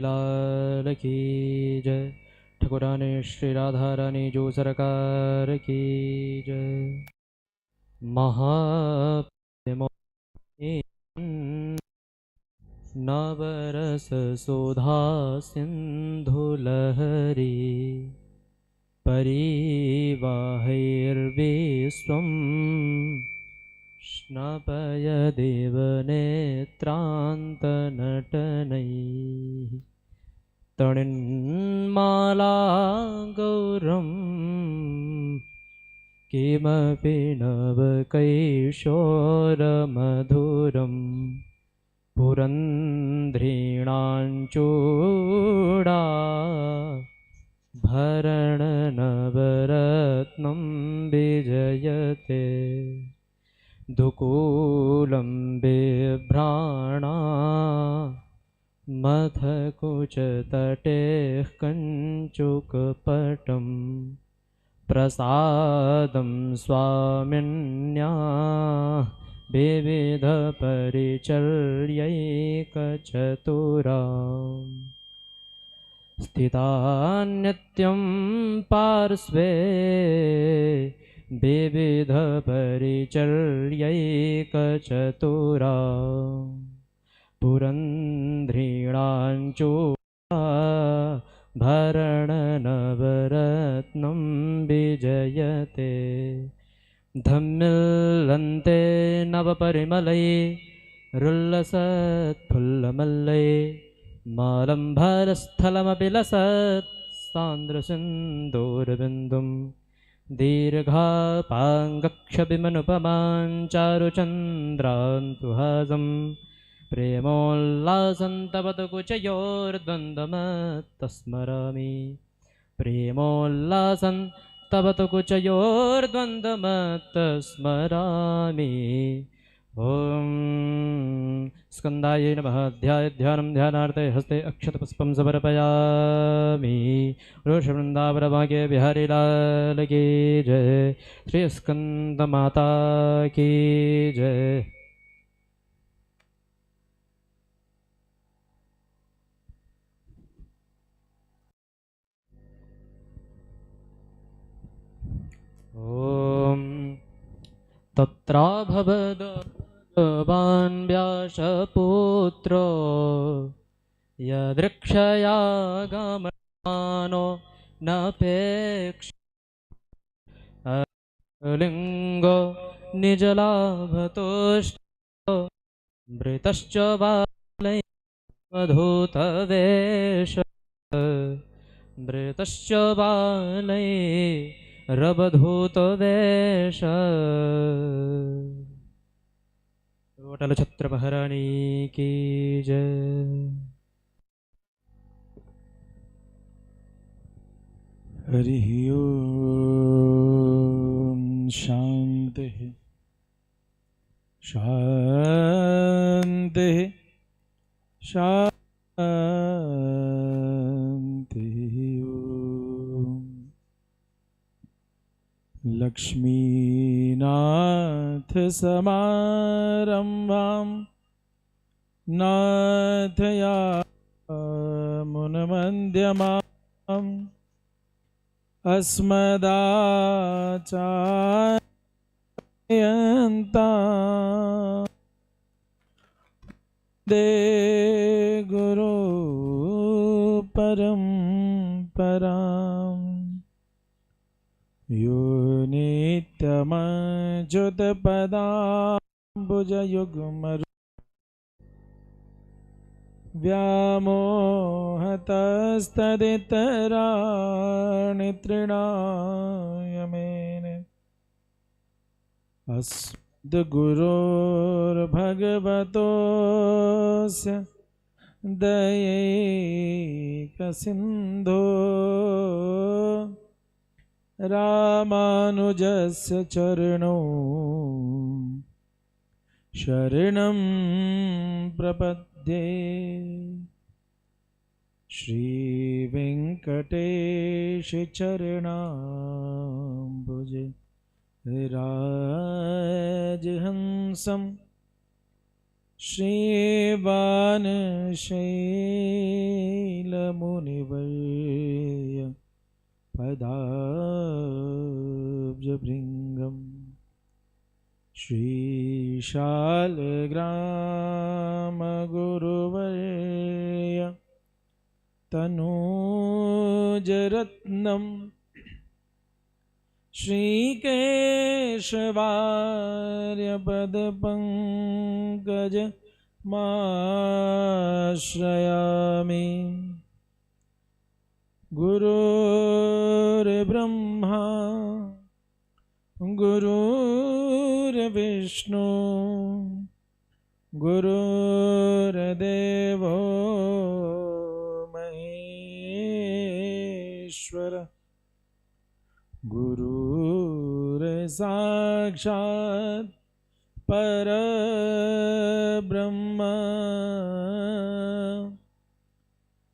लाल की जय। ठकुरानी श्री राधा रानी जो सरकार की जय। महाप्रेमों नवरस सुधा सिंधु लहरी परिवाहैर्विश्वं स्नपयदेव नेत्रान्तनटनैः तणिन्माला गौरं किमपि नवकैशोरमधुरं पुरन्ध्रीणाञ्चूडा भरणनवरत्नं विजयते दुकूलं बिभ्राणा मथकुचतटेः कञ्चुकपटं प्रसादं स्वामिन्या विविधपरिचर्यैकचतुरा स्थिता नित्यं पार्श्वे विविधपरिचर्यैकचतुरा पुरन्ध्रीणाञ्चूडा भरणनवरत्नं विजयते धम्मिल्लन्ते नवपरिमलैरुल्लसत्फुल्लमल्लै मालम्भरस्थलमपि लसत् सान्द्रसिन्दूरबिन्दुं दीर्घापाङ्गक्षभिमनुपमां चारुचन्द्रान्तुहासं प्रेमोल्लासन्तवतु कुचयोर्द्वन्द्वमत्तस्मरामि प्रेमोल्लासन्तवतु कुचयोर्द्वन्द्वमत्तस्मरामि ॐ स्कन्दाय नमः ध्यानं ध्यानार्थे हस्ते अक्षतपुष्पं समर्पयामि वृषवृन्दावनभाग्ये बिहारी लाल की जय। श्री स्कंदमाता की जय। ॐ तत्राभवद भगवान् व्यासपुत्रो यदृक्षयागमनो नपेक्ष लिङ्गो निजलाभतोष्टो मृतश्च बालैरवधूतवेष मृतश्च बालैरवधूतवेष अटल छत्र महारानी की जय। हरि ओम शांति शांति शांति ओम। लक्ष्मीनाथ समारंभां नाथयामुनमध्यमाम् अस्मदाचार्यन्तां दे गुरु परम्पराम् यो नित्यमच्युतपदाम्बुजयुग्म व्यामोहतस्तदितराणि तृणाय मेने अस्मद्गुरोर्भगवतोऽस्य दयैकसिन्धो रामानुजस्य चरणौ शरणं प्रपद्ये। श्रीवेङ्कटेश चरणाम्बुजे राजहंसं श्रीवानशैलमुनिवर्य पदाब्जभृङ्गम् श्रीशालग्रामगुरुवर्य तनूजरत्नम् श्रीकेशवार्यपदपङ्कज माश्रयामि। गुरुर्ब्रह्मा गुरुर्विष्णु गुरुर्देवो महेश्वर गुरुर्साक्षात् परब्रह्म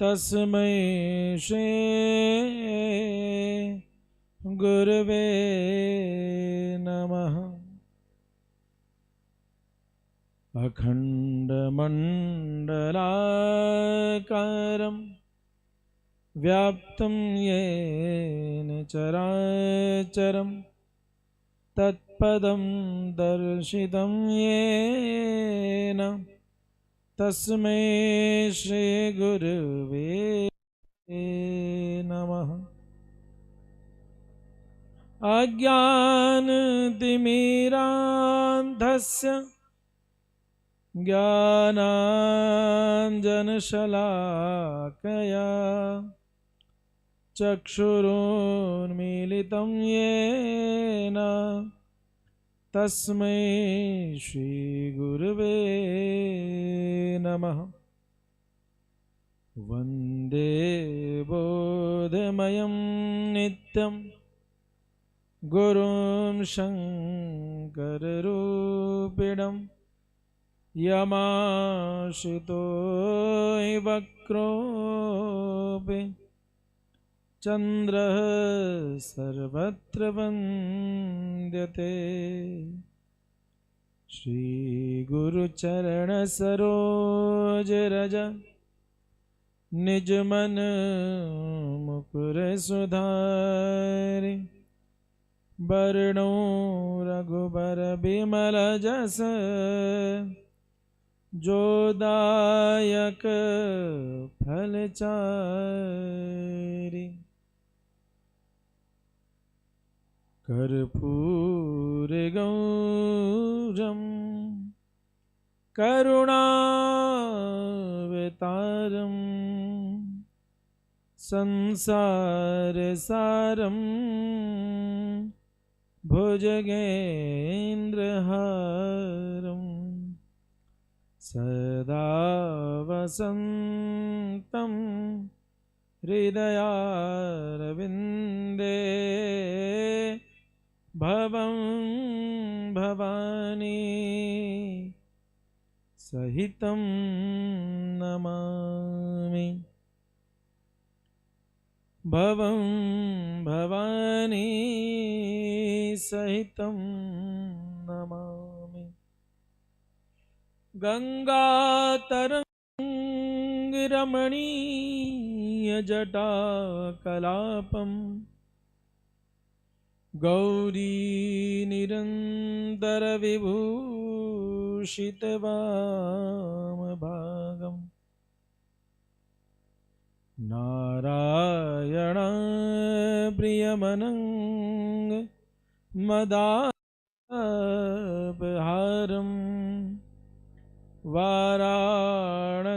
तस्मै श्री गुरवे नमः। अखण्डमण्डलाकारं व्याप्तं येन चराचरं तत्पदं दर्शितं येन तस्मै श्रीगुरवे नमः। अज्ञानतिमिरान्धस्य ज्ञानाञ्जनशलाकया चक्षुरुन्मीलितं येन तस्मै श्रीगुरवे नमः। वन्दे बोधमयं नित्यं गुरुं शङ्कररूपिणं यमाश्रितो हि वक्रोऽपि चन्द्रः सर्वत्र वन्द्यते। श्रीगुरुचरणसरोजरज निजमन मुकुर सुधारि वर्णो रघुबर बिमल जस जोदायक फलचारि कर्पूर गौरम करुणावतारम संसार सारम भुजगेन्द्रहारम सदा वसन्तं हृदयारविन्दे भवं भवानी सहितं नमामि। भवं भवानी सहितं नमामि। गङ्गातरङ्गरमणीयजटाकलापं गौरीनिरन्तरविभूषितवामभागं नारायणप्रियमनङ्गमदापहारम् वाराणसीपुरपतिं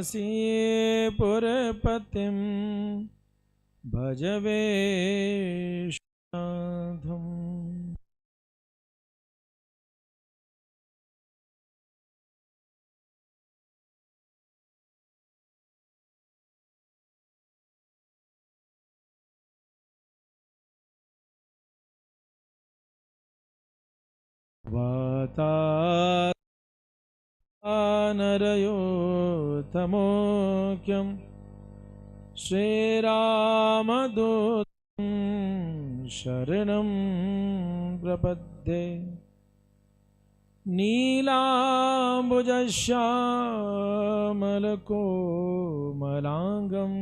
भज विश्वनाथम्। वातानरयोतमोख्यं श्रीरामदूतं शरणं प्रपद्ये। नीलाम्बुजश्यामलकोमलाङ्गं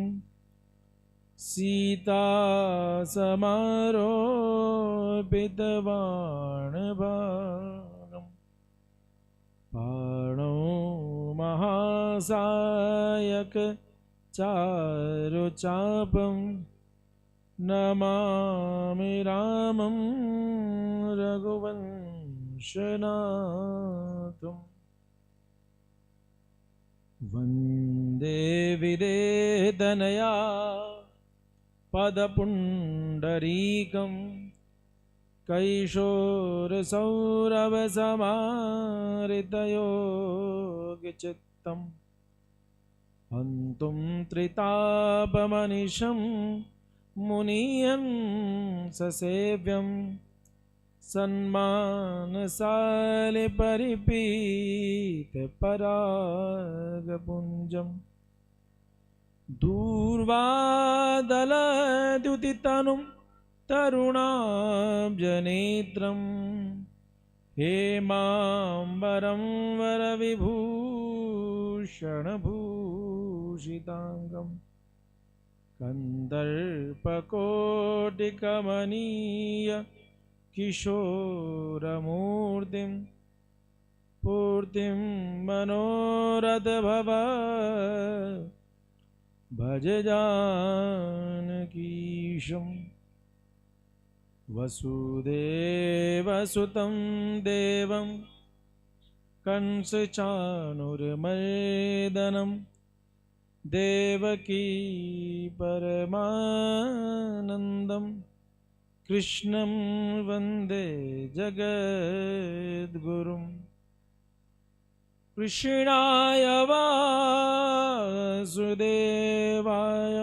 सीतासमारोपितवाणभागं पाणौ महासायक चारुचापं नमामि रामं रघुवंशनाथम् वन्दे विदेतनया पदपुण्डरीकं कैशोरसौरभसमारितयोगचित्तम् हन्तुं त्रितापमनिशं मुनीयं ससेव्यं सन्मानसालिपरिपीतपरागपुञ्जं दूर्वादलद्युतितनुं तरुणाब्जनेत्रं हेमाम्बरं वरविभूषणभूषिताङ्गं कन्दर्पकोटिकमनीय किशोरमूर्तिं पूर्तिं मनोरथभव भज जानकीशं वसुदेवसुतं देवं कंसचाणूरमर्दनं देवकी परमानन्दं कृष्णं वन्दे जगद्गुरुं कृष्णाय वासुदेवाय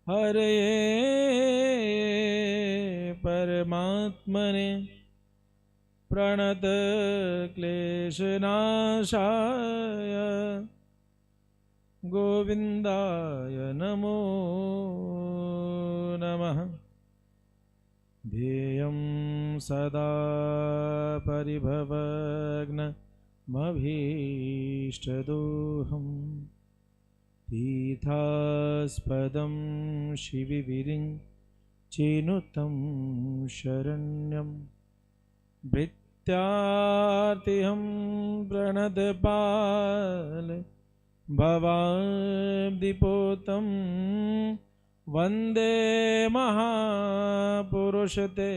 हरये परमात्मने प्रणतक्लेशनाशाय गोविन्दाय नमो नमः। ध्येयं सदा परिभवग्नमभीष्टदोहं तीर्थास्पदं शिविविरिञ्चिनुतं शरण्यं भृत्यार्तिहं प्रणतपाल भवाब्धिपोतं वन्दे महापुरुषते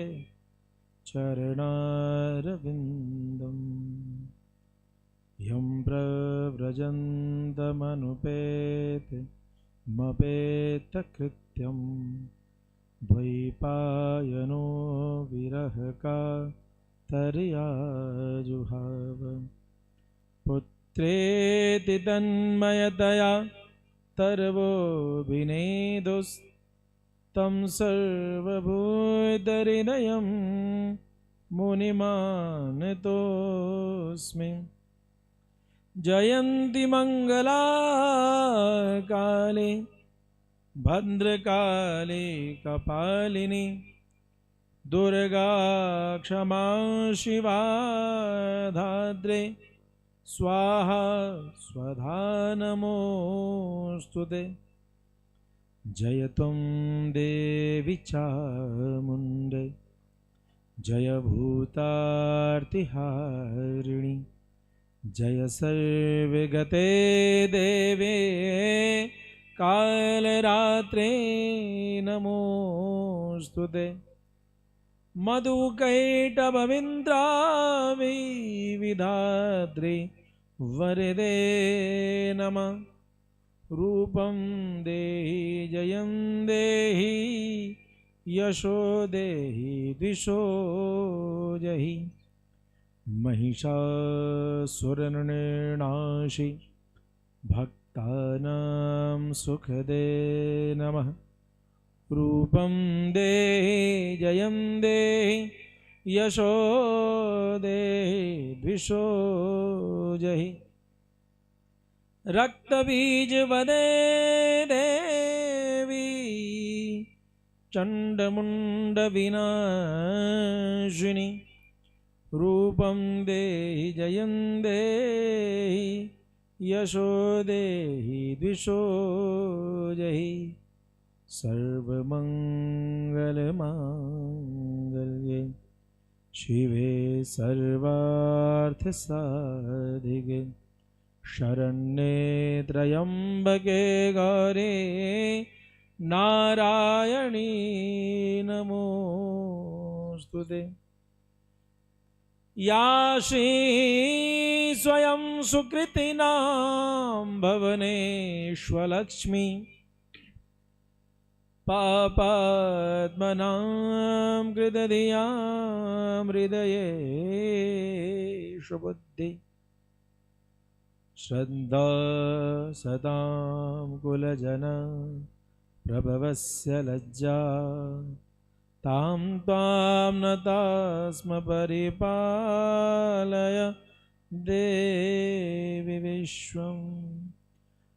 चरणारविन्दम् यं प्रव्रजन्तमनुपेतमपेतकृत्यं द्वैपायनो विरहकातर्याजुहाव पुत्रेति तन्मयतया तर्वोऽभिनेदुस्तं सर्वभूतहृदयं मुनिमानतोऽस्मि। जयन्ति मङ्गला काले भद्रकाले कपालिनी दुर्गा क्षमा शिवा धात्रे स्वाहा स्वधा नमोऽस्तुते। जय त्वं देवी चामुण्डे जय भूतार्तिहारिणि जय सर्वगते देवे कालरात्रे नमोऽस्तुते। मधुकैटभविन्द्रावि विधात्रे वरदे नमः। रूपं देहि जयं देहि यशो देहि दिशो जहि। महिषासुरनृणाशि भक्तानां सुखदे नमः। रूपं देहि जयं देहि यशो देहि द्विषो जहि। रक्तबीजवदे देवी चण्डमुण्डविनाशिनी रूपं देहि जयं देहि यशो देहि द्विषो जहि सर्वमङ्गलमाङ्गल्ये शिवे सर्वार्थसाधिके शरण्ये त्र्यम्बके गौरी नारायणी नमोस्तुते। या श्री स्वयं सुकृतिनां भवनेष्वलक्ष्मी पापात्मनां कृतधियां हृदयेषु बुद्धि श्रद्धा सतां कुलजन प्रभवस्य लज्जा तां त्वां नतास्म परिपालय देवी विश्वम्।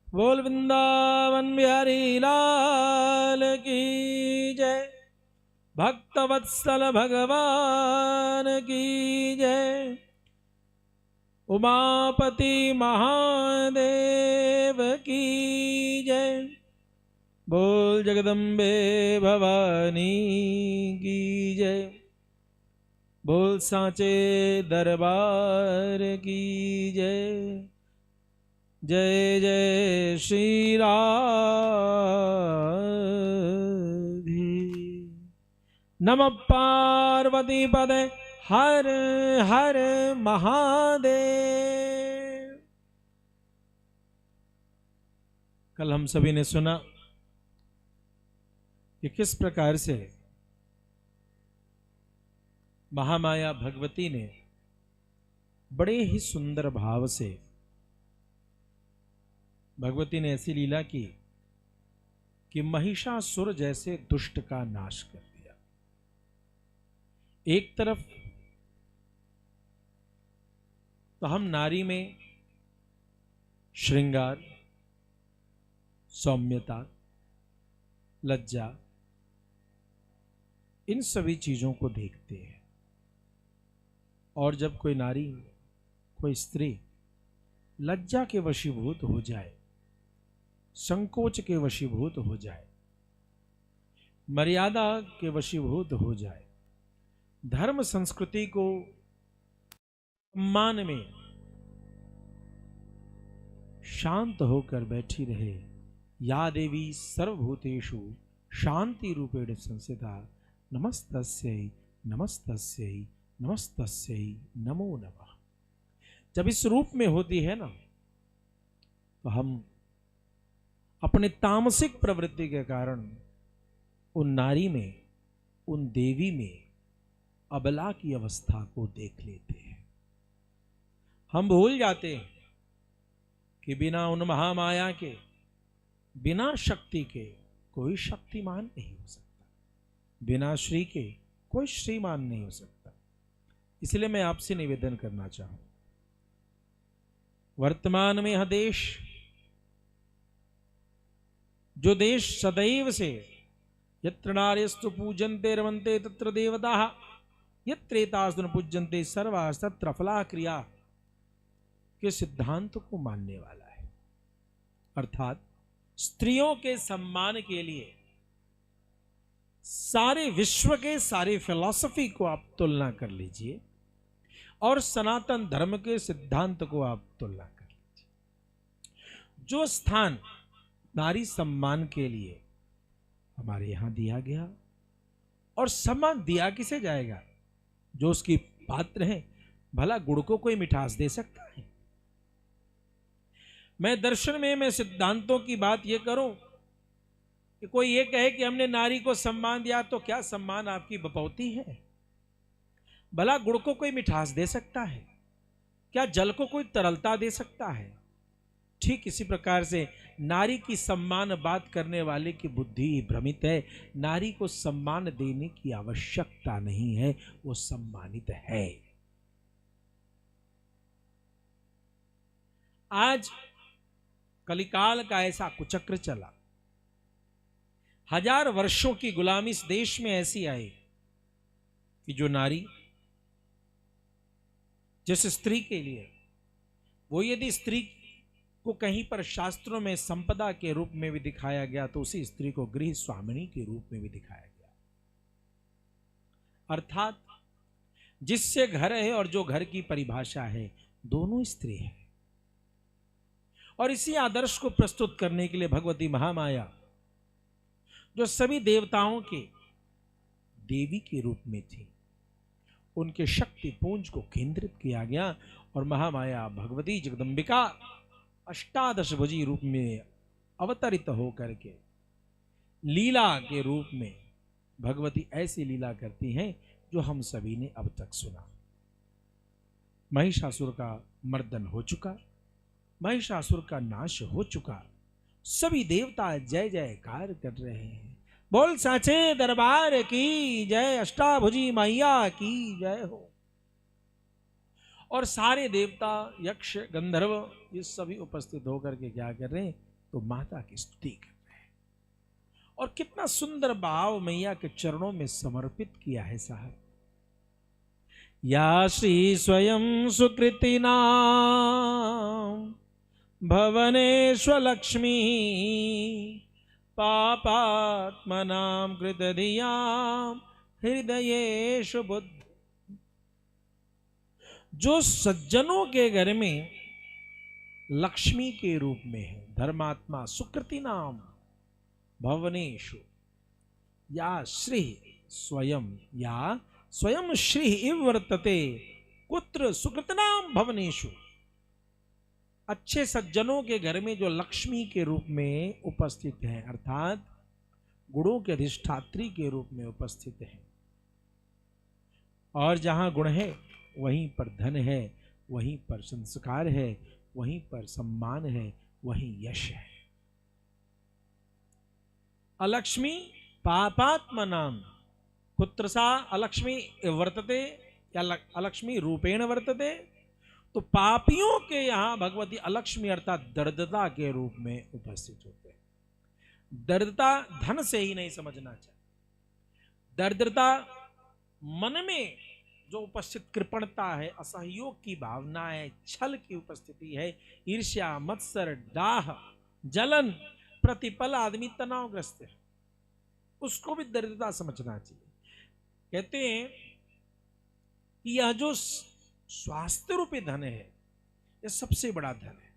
बोल वृंदावन बिहारी लाल की जय, भक्तवत्सल भगवान की जय, उमापति महादेव की जय। बोल जगदम्बे भवानी की जय, बोल सांचे दरबार की जय। जय जय श्री राधे। नमः पार्वती पदे हर हर महादेव। कल हम सभी ने सुना कि किस प्रकार से महामाया भगवती ने बड़े ही सुंदर भाव से भगवती ने ऐसी लीला की कि महिषासुर जैसे दुष्ट का नाश कर दिया। एक तरफ तो हम नारी में श्रृंगार, सौम्यता, लज्जा, इन सभी चीजों को देखते हैं, और जब कोई नारी, कोई स्त्री लज्जा के वशीभूत हो जाए, संकोच के वशीभूत हो जाए, मर्यादा के वशीभूत हो जाए, धर्म संस्कृति को सम्मान में शांत होकर बैठी रहे, या देवी सर्वभूतेषु शांति रूपेण संस्थिता नमस्तस्यै नमस्तस्यै नमस्तस्यै नमो नमः। जब इस रूप में होती है ना, तो हम अपने तामसिक प्रवृत्ति के कारण उन नारी में, उन देवी में अबला की अवस्था को देख लेते हैं। हम भूल जाते हैं कि बिना उन महामाया के, बिना शक्ति के कोई शक्तिमान नहीं हो सकता, बिना श्री के कोई श्रीमान नहीं हो सकता। इसलिए मैं आपसे निवेदन करना चाहूं, वर्तमान में यह देश, जो देश सदैव से यत्र नार्यस्तु पूजन्ते रमन्ते तत्र देवताः, यत्रेतास्तु न पूज्यन्ते सर्वाः तत्र फला क्रिया के सिद्धांत को मानने वाला है। अर्थात स्त्रियों के सम्मान के लिए सारे विश्व के सारे फिलॉसफी को आप तुलना कर लीजिए और सनातन धर्म के सिद्धांत को आप तुलना कर लीजिए। जो स्थान नारी सम्मान के लिए हमारे यहां दिया गया, और सम्मान दिया किसे जाएगा? जो उसकी पात्र है। भला गुड़ को कोई मिठास दे सकता है? मैं दर्शन में, मैं सिद्धांतों की बात यह करूं कि कोई ये कहे कि हमने नारी को सम्मान दिया, तो क्या सम्मान आपकी बपौती है? भला गुड़ को कोई मिठास दे सकता है? क्या जल को कोई तरलता दे सकता है? ठीक इसी प्रकार से नारी की सम्मान बात करने वाले की बुद्धि भ्रमित है। नारी को सम्मान देने की आवश्यकता नहीं है, वो सम्मानित है। आज कलिकाल का ऐसा कुचक्र चला, 1000 वर्षों की गुलामी इस देश में ऐसी आई कि जो नारी जिस स्त्री के लिए, वो यदि स्त्री को कहीं पर शास्त्रों में संपदा के रूप में भी दिखाया गया तो उसी स्त्री को गृह स्वामिनी के रूप में भी दिखाया गया। अर्थात जिससे घर है और जो घर की परिभाषा है, दोनों स्त्री है। और इसी आदर्श को प्रस्तुत करने के लिए भगवती महामाया, जो सभी देवताओं के देवी के रूप में थी, उनके शक्ति पुंज को केंद्रित किया गया और महामाया भगवती जगदंबिका अष्टादश भुजी रूप में अवतरित होकर के लीला के रूप में भगवती ऐसी लीला करती हैं जो हम सभी ने अब तक सुना। महिषासुर का मर्दन हो चुका, महिषासुर का नाश हो चुका, सभी देवता जय जयकार कर रहे हैं। बोल साचे दरबार की जय, अष्टाभुजी मैया की जय हो। और सारे देवता, यक्ष, गंधर्व, ये सभी उपस्थित होकर के क्या कर रहे हैं? तो माता की स्तुति कर रहे हैं। और कितना सुंदर भाव मैया के चरणों में समर्पित किया है साहब। या श्री स्वयं सुकृति नाम भवनेश्वलक्ष्मी पापात्मनां कृतधियां हृदयेषु बुद्ध। जो सज्जनों के घर में लक्ष्मी के रूप में है, धर्मात्मा सुकृति नाम भवनेषु, या श्री स्वयं, या स्वयं श्री इव वर्तते कुत्र सुकृतनाम भवनेषु। अच्छे सज्जनों के घर में जो लक्ष्मी के रूप में उपस्थित है, अर्थात गुणों के अधिष्ठात्री के रूप में उपस्थित है। और जहां गुण है वहीं पर धन है, वहीं पर संस्कार है, वहीं पर सम्मान है, वहीं यश है। अलक्ष्मी पापात्मनाम कुत्र सा अलक्ष्मी वर्तते, या अलक्ष्मी रूपेण वर्तते। तो पापियों के यहां भगवती अलक्ष्मी अर्थात दरिद्रता के रूप में उपस्थित होते हैं। दरिद्रता धन से ही नहीं समझना चाहिए। दरिद्रता मन में जो उपस्थित कृपणता है, असहयोग की भावना है, छल की उपस्थिति है, ईर्ष्या, मत्सर, डाह, जलन, प्रतिपल आदमी तनावग्रस्त है, उसको भी दरिद्रता समझना चाहिए। कहते हैं कि यह जो स्वास्थ्य रूपी धन है, यह सबसे बड़ा धन है।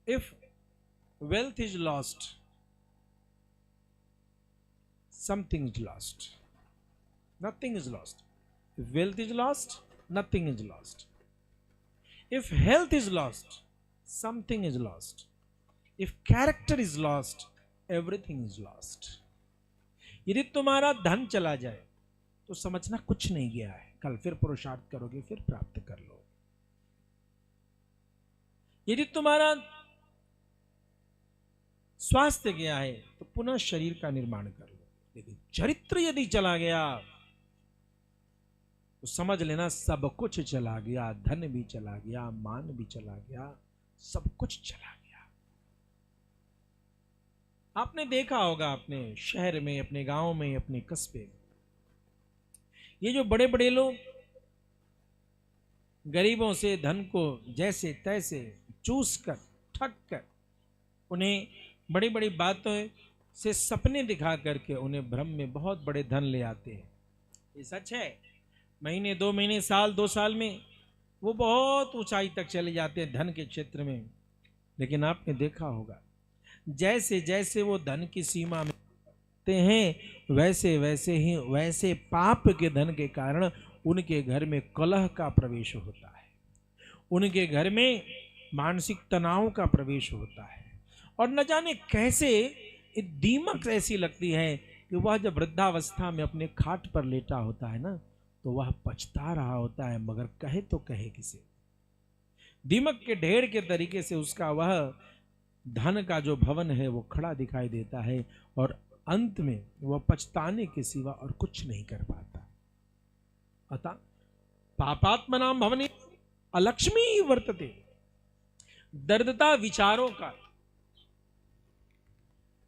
If wealth is lost, something is lost, nothing is lost. If wealth is lost, nothing is lost. If health is lost, something is lost. If character is lost, everything is lost. यदि तुम्हारा धन चला जाए तो समझना कुछ नहीं गया है, कल फिर पुरुषार्थ करोगे, फिर प्राप्त कर लो। यदि तुम्हारा स्वास्थ्य गया है तो पुनः शरीर का निर्माण कर लो। लेकिन चरित्र यदि चला गया तो समझ लेना सब कुछ चला गया, धन भी चला गया, मान भी चला गया, सब कुछ चला गया। आपने देखा होगा अपने शहर में, अपने गांव में, अपने कस्बे में, ये जो बड़े बड़े लोग गरीबों से धन को जैसे तैसे चूस कर, ठग कर, उन्हें बड़ी बड़ी बातों से सपने दिखा करके उन्हें भ्रम में बहुत बड़े धन ले आते हैं। ये सच है। महीने, 2 महीने, साल, 2 साल में वो बहुत ऊंचाई तक चले जाते हैं धन के क्षेत्र में। लेकिन आपने देखा होगा जैसे जैसे वो धन की सीमा में आते हैं, वैसे वैसे ही वैसे पाप के धन के कारण उनके घर में कलह का प्रवेश होता है, उनके घर में मानसिक तनाव का प्रवेश होता है। और न जाने कैसे दीमक ऐसी लगती है कि वह जब वृद्धावस्था में अपने खाट पर लेटा होता है ना, तो वह पछता रहा होता है, मगर कहे तो कहे किसे। दीमक के ढेर के तरीके से उसका वह धन का जो भवन है वो खड़ा दिखाई देता है, और अंत में वह पछताने के सिवा और कुछ नहीं कर पाता। अतः पापात्मनां भवने अलक्ष्मी वर्तते। दरिद्रता विचारों का,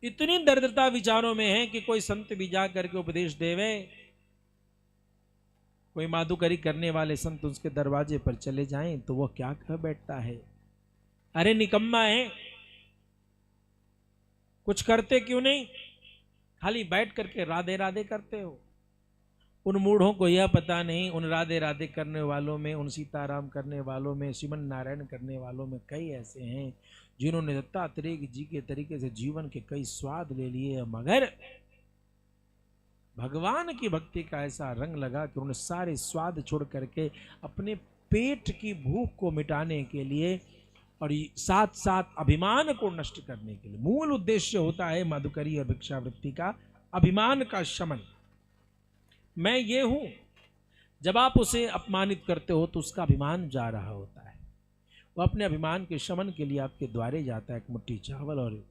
इतनी दरिद्रता विचारों में है कि कोई संत भी जा करके उपदेश देवे, कोई माधुकरी करने वाले संत उसके दरवाजे पर चले जाएं तो वह क्या कह बैठता है, अरे निकम्मा है, कुछ करते क्यों नहीं, खाली बैठ करके राधे राधे करते हो। उन मूढ़ों को यह पता नहीं, उन राधे राधे करने वालों में, उन सीताराम करने वालों में, श्रीमन नारायण करने वालों में कई ऐसे हैं जिन्होंने दत्तात्रेय जी के तरीके से जीवन के कई स्वाद ले लिए, मगर भगवान की भक्ति का ऐसा रंग लगा कि उन्होंने सारे स्वाद छोड़ करके अपने पेट की भूख को मिटाने के लिए और साथ साथ अभिमान को नष्ट करने के लिए, मूल उद्देश्य होता है मधुकरी और भिक्षावृत्ति का अभिमान का शमन। मैं ये हूं, जब आप उसे अपमानित करते हो तो उसका अभिमान जा रहा होता है। वो अपने अभिमान के शमन के लिए आपके द्वारे जाता है, एक मुट्ठी चावल और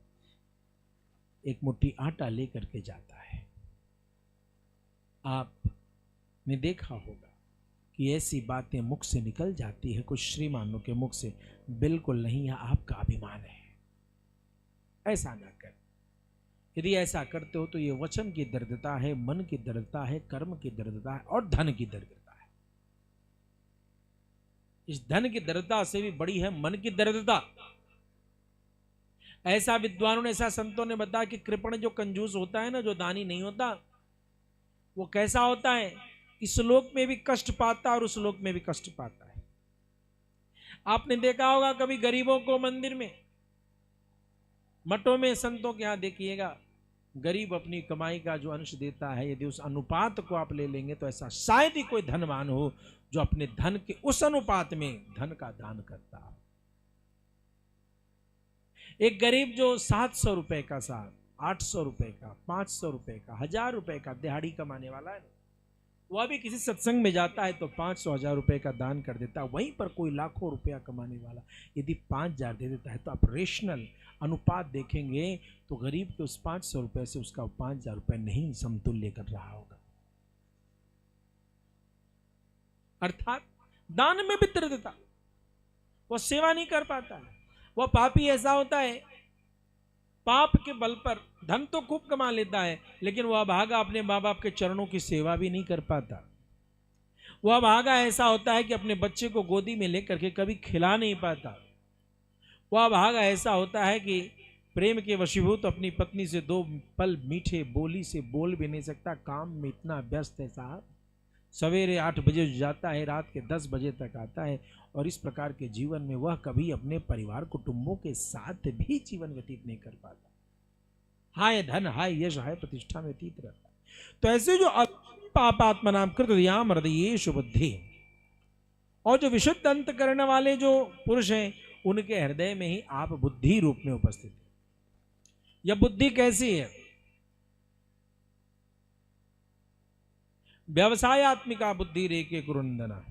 एक मुट्ठी आटा लेकर के जाता है। आपने देखा होगा कि ऐसी बातें मुख से निकल जाती है कुछ श्रीमानों के मुख से, बिल्कुल नहीं, यह आपका अभिमान है, ऐसा ना कर। यदि ऐसा करते हो तो ये वचन की दरिद्रता है, मन की दरिद्रता है, कर्म की दरिद्रता है और धन की दरिद्रता है। इस धन की दरिद्रता से भी बड़ी है मन की दरिद्रता। ऐसा विद्वानों ने, ऐसा संतों ने बताया कि कृपण जो कंजूस होता है ना, जो दानी नहीं होता, वो कैसा होता है, इस लोक में भी कष्ट पाता और उस लोक में भी कष्ट पाता है। आपने देखा होगा कभी गरीबों को मंदिर में, मठों में, संतों के यहां देखिएगा, गरीब अपनी कमाई का जो अंश देता है, यदि उस अनुपात को आप ले लेंगे तो ऐसा शायद ही कोई धनवान हो जो अपने धन के उस अनुपात में धन का दान करता हो। एक गरीब जो 700 रुपए का साथ, 800 रुपए का, 500 रुपए का, 1000 रुपए का दिहाड़ी कमाने वाला है, वह भी किसी सत्संग में जाता है तो 500-1000 रुपए का दान कर देता है। वहीं पर कोई लाखों रुपया कमाने वाला यदि 5000 दे देता है तो आप रेशनल अनुपात देखेंगे तो गरीब के उस 500 रुपए से उसका 5000 रुपए नहीं समतुल्य कर रहा होगा। अर्थात दान में भी दृढ़ता, वह सेवा नहीं कर पाता है। वह पापी ऐसा होता है, पाप के बल पर धन तो खूब कमा लेता है, लेकिन वह भागा अपने माँ बाप के चरणों की सेवा भी नहीं कर पाता। वह भागा ऐसा होता है कि अपने बच्चे को गोदी में लेकर के कभी खिला नहीं पाता। वह भागा ऐसा होता है कि प्रेम के वशीभूत अपनी पत्नी से 2 पल मीठे बोली से बोल भी नहीं सकता, काम में इतना व्यस्त है साहब। सवेरे 8 बजे जाता है, रात के 10 बजे तक आता है, और इस प्रकार के जीवन में वह कभी अपने परिवार कुटुंबों के साथ भी जीवन व्यतीत नहीं कर पाता। हाय धन, हाय यश, हाय प्रतिष्ठा में व्यतीत रहता है। तो ऐसे जो पापात्मनाम कृतयाम हृदयेषु बुद्धि, और जो विशुद्ध अंतकरण वाले जो पुरुष हैं, उनके हृदय में ही आप बुद्धि रूप में उपस्थित है। यह बुद्धि कैसी है? व्यवसायत्मिका बुद्धि रेके कुरुंदना।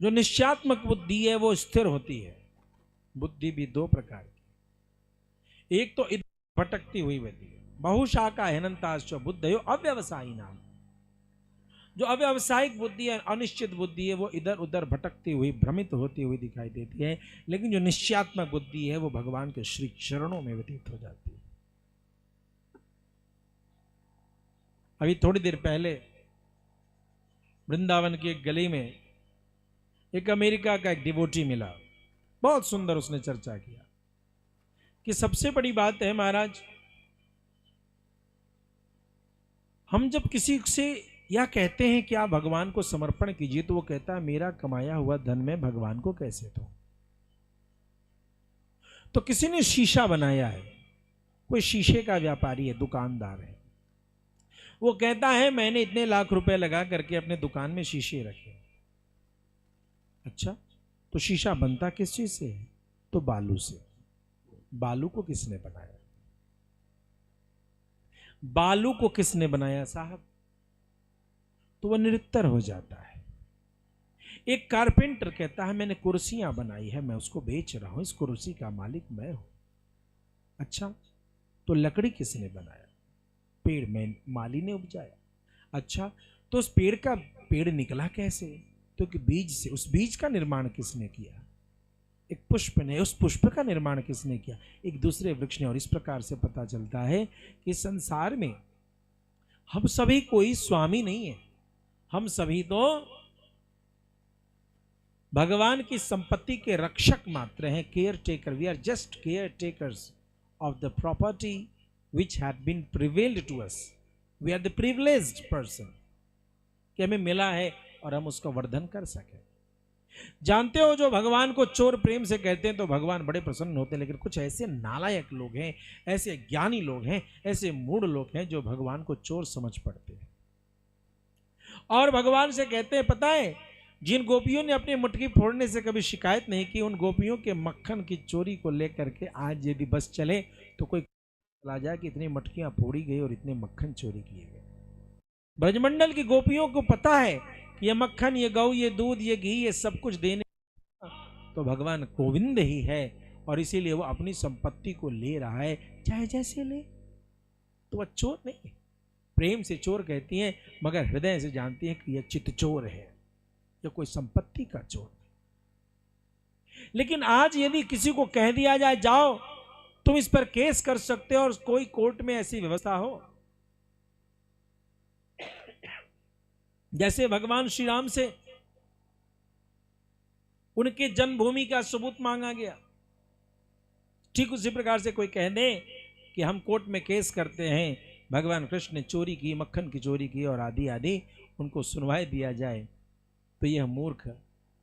जो निश्चयात्मक बुद्धि है वो स्थिर होती है। बुद्धि भी 2 प्रकार की, एक तो इधर भटकती हुई बुद्धि है, बहुशाखा हेनंताश्च बुद्धयो अव्यवसायी नाम। जो अव्यवसायिक बुद्धि है, अनिश्चित बुद्धि है, वो इधर उधर भटकती हुई, भ्रमित होती हुई दिखाई देती है। लेकिन जो निश्चयात्मक बुद्धि है वो भगवान के श्री चरणों में व्यतीत हो जाती है। अभी थोड़ी देर पहले वृंदावन की एक गली में एक अमेरिका का एक डिवोटी मिला। बहुत सुंदर उसने चर्चा किया कि सबसे बड़ी बात है महाराज, हम जब किसी से या कहते हैं कि आप भगवान को समर्पण कीजिए, तो वो कहता है मेरा कमाया हुआ धन में भगवान को कैसे दूं। तो किसी ने शीशा बनाया है, कोई शीशे का व्यापारी है, दुकानदार है, वो कहता है मैंने इतने लाख रुपए लगा करके अपने दुकान में शीशे रखे। अच्छा, तो शीशा बनता किस चीज से है? तो बालू से। बालू को किसने बनाया? बालू को किसने बनाया साहब? तो वह निरुत्तर हो जाता है। एक कारपेंटर कहता है मैंने कुर्सियां बनाई है, मैं उसको बेच रहा हूं, इस कुर्सी का मालिक मैं हूं। अच्छा, तो लकड़ी किसने बनाया? पेड़ में माली ने उपजाया। अच्छा, तो उस पेड़ निकला कैसे? तो कि बीज से। उस बीज का निर्माण किसने किया? एक पुष्प ने। उस पुष्प का निर्माण किसने किया? एक दूसरे वृक्ष ने। और इस प्रकार से पता चलता है कि संसार में हम सभी कोई स्वामी नहीं है, हम सभी तो भगवान की संपत्ति के रक्षक मात्र हैं, caretaker. We are just caretakers of the property which had been prevailed to us. We are the privileged person कि हमें मिला है और हम उसका वर्धन कर सकें। जानते हो, जो भगवान को चोर प्रेम से कहते हैं तो भगवान बड़े प्रसन्न होते हैं, लेकिन कुछ ऐसे नालायक लोग हैं, ऐसे ज्ञानी लोग हैं, ऐसे मूढ़ लोग हैं जो भगवान को चोर समझ पड़ते हैं और भगवान से कहते हैं, पता है, जिन गोपियों ने अपनी मटकी फोड़ने से कभी शिकायत नहीं की, उन गोपियों के मक्खन की चोरी को लेकर के आज यदि बस चले तो कोई चला जाए कि इतनी मटकियां फोड़ी गई और इतने मक्खन चोरी किए गए। ब्रजमंडल की गोपियों को पता है कि ये मक्खन, ये गौ, ये दूध, ये घी, ये सब कुछ देने तो भगवान गोविंद ही है और इसीलिए वो अपनी संपत्ति को ले रहा है, चाहे जैसे ले। तो वह चोर नहीं, प्रेम से चोर कहती हैं, मगर हृदय से जानती हैं कि यह चित्त चोर है, यह कोई संपत्ति का चोर नहीं। लेकिन आज यदि किसी को कह दिया जाए, जाओ तुम इस पर केस कर सकते हो, और कोई कोर्ट में ऐसी व्यवस्था हो, जैसे भगवान श्री राम से उनके जन्मभूमि का सबूत मांगा गया, ठीक उसी प्रकार से कोई कह दे कि हम कोर्ट में केस करते हैं, भगवान कृष्ण ने चोरी की, मक्खन की चोरी की और आदि आदि, उनको सुनवाई दिया जाए, तो यह मूर्ख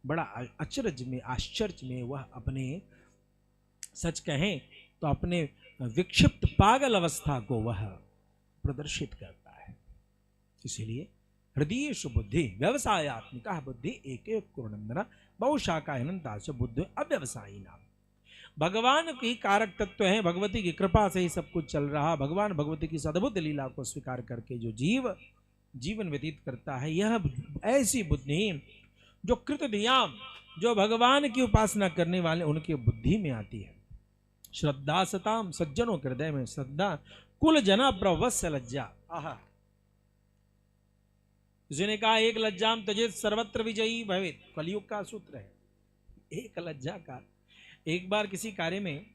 बड़ा अचरज में, आश्चर्य में वह अपने, सच कहें तो अपने विक्षिप्त पागल अवस्था को वह प्रदर्शित करता है। इसीलिए हृदय बुद्धि व्यवसायत्मिका बुद्धि एक एक कुरुनंदना बहुशाखा अनंता से बुद्धि अव्यवसायी नाम। भगवान की कारक तत्व है, भगवती की कृपा से ही सब कुछ चल रहा। भगवान भगवती की सद्भुत लीला को स्वीकार करके जो जीव जीवन व्यतीत करता है, यह ऐसी बुद्धि जो कृतधियाम, जो भगवान की उपासना करने वाले उनकी बुद्धि में आती है। श्रद्धा सताम, सज्जनों के हृदय में श्रद्धा, कुल जना प्रवस्य लज्जा। आहा, जिसने कहा एक लज्जाम तजेत सर्वत्र विजयी भवेत, कलयुग का सूत्र है, एक लज्जा का। एक बार किसी कार्य में,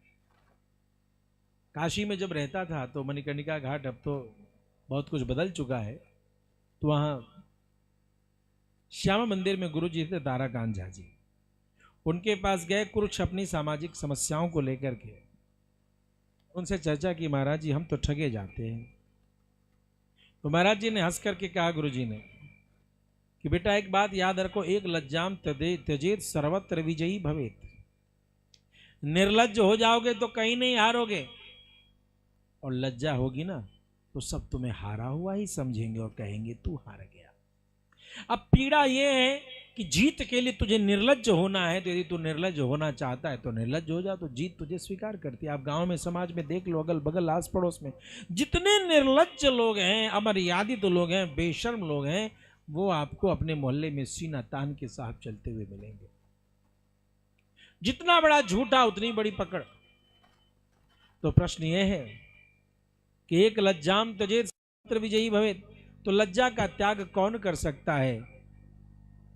काशी में जब रहता था तो मणिकर्णिका घाट, अब तो बहुत कुछ बदल चुका है, तो वहां श्यामा मंदिर में गुरु जी थे ताराकांत झा जी, उनके पास गए, कुछ अपनी सामाजिक समस्याओं को लेकर के उनसे चर्चा की, महाराज जी हम तो ठगे जाते हैं। तो महाराज जी ने हंस करके कहा, गुरु जी ने, कि बेटा एक बात याद रखो, एक लज्जाम त्यजेत सर्वत्र विजयी भवेत। निर्लज्ज हो जाओगे तो कहीं नहीं हारोगे, और लज्जा होगी ना तो सब तुम्हें हारा हुआ ही समझेंगे और कहेंगे तू हार गया। अब पीड़ा यह है कि जीत के लिए तुझे निर्लज्ज होना है, तो यदि तू निर्लज्ज होना चाहता है तो निर्लज्ज हो जा, तो जीत तुझे स्वीकार करती है। आप गांव में, समाज में देख लो, अगल बगल आस पड़ोस में जितने निर्लज्ज लोग हैं, अमर्यादित लोग हैं, बेशर्म लोग हैं, वो आपको अपने मोहल्ले में सीना तान के साथ चलते हुए मिलेंगे। जितना बड़ा झूठा उतनी बड़ी पकड़। तो प्रश्न यह है कि एक लज्जाम त्यजेत सर्वत्र विजयी भवेत, तो लज्जा का त्याग कौन कर सकता है,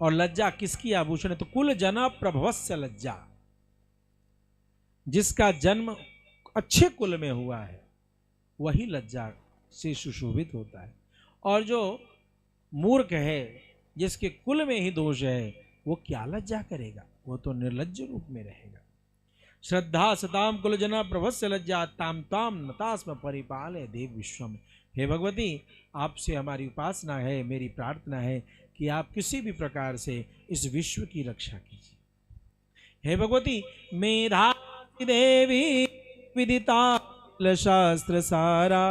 और लज्जा किसकी आभूषण है? तो कुल जना प्रभवस्य लज्जा, जिसका जन्म अच्छे कुल में हुआ है वही लज्जा से सुशोभित होता है, और जो मूर्ख है, जिसके कुल में ही दोष है, वो क्या लज्जा करेगा, वो तो निर्लज्ज रूप में रहेगा। श्रद्धा सताम कुल जना प्रभस्य लज्जा ताम ताम नतास्म परिपाले देव विश्वम। हे भगवती, आपसे हमारी उपासना है, मेरी प्रार्थना है कि आप किसी भी प्रकार से इस विश्व की रक्षा कीजिए। हे भगवती, मेधा देवी विदिता शास्त्र सारा,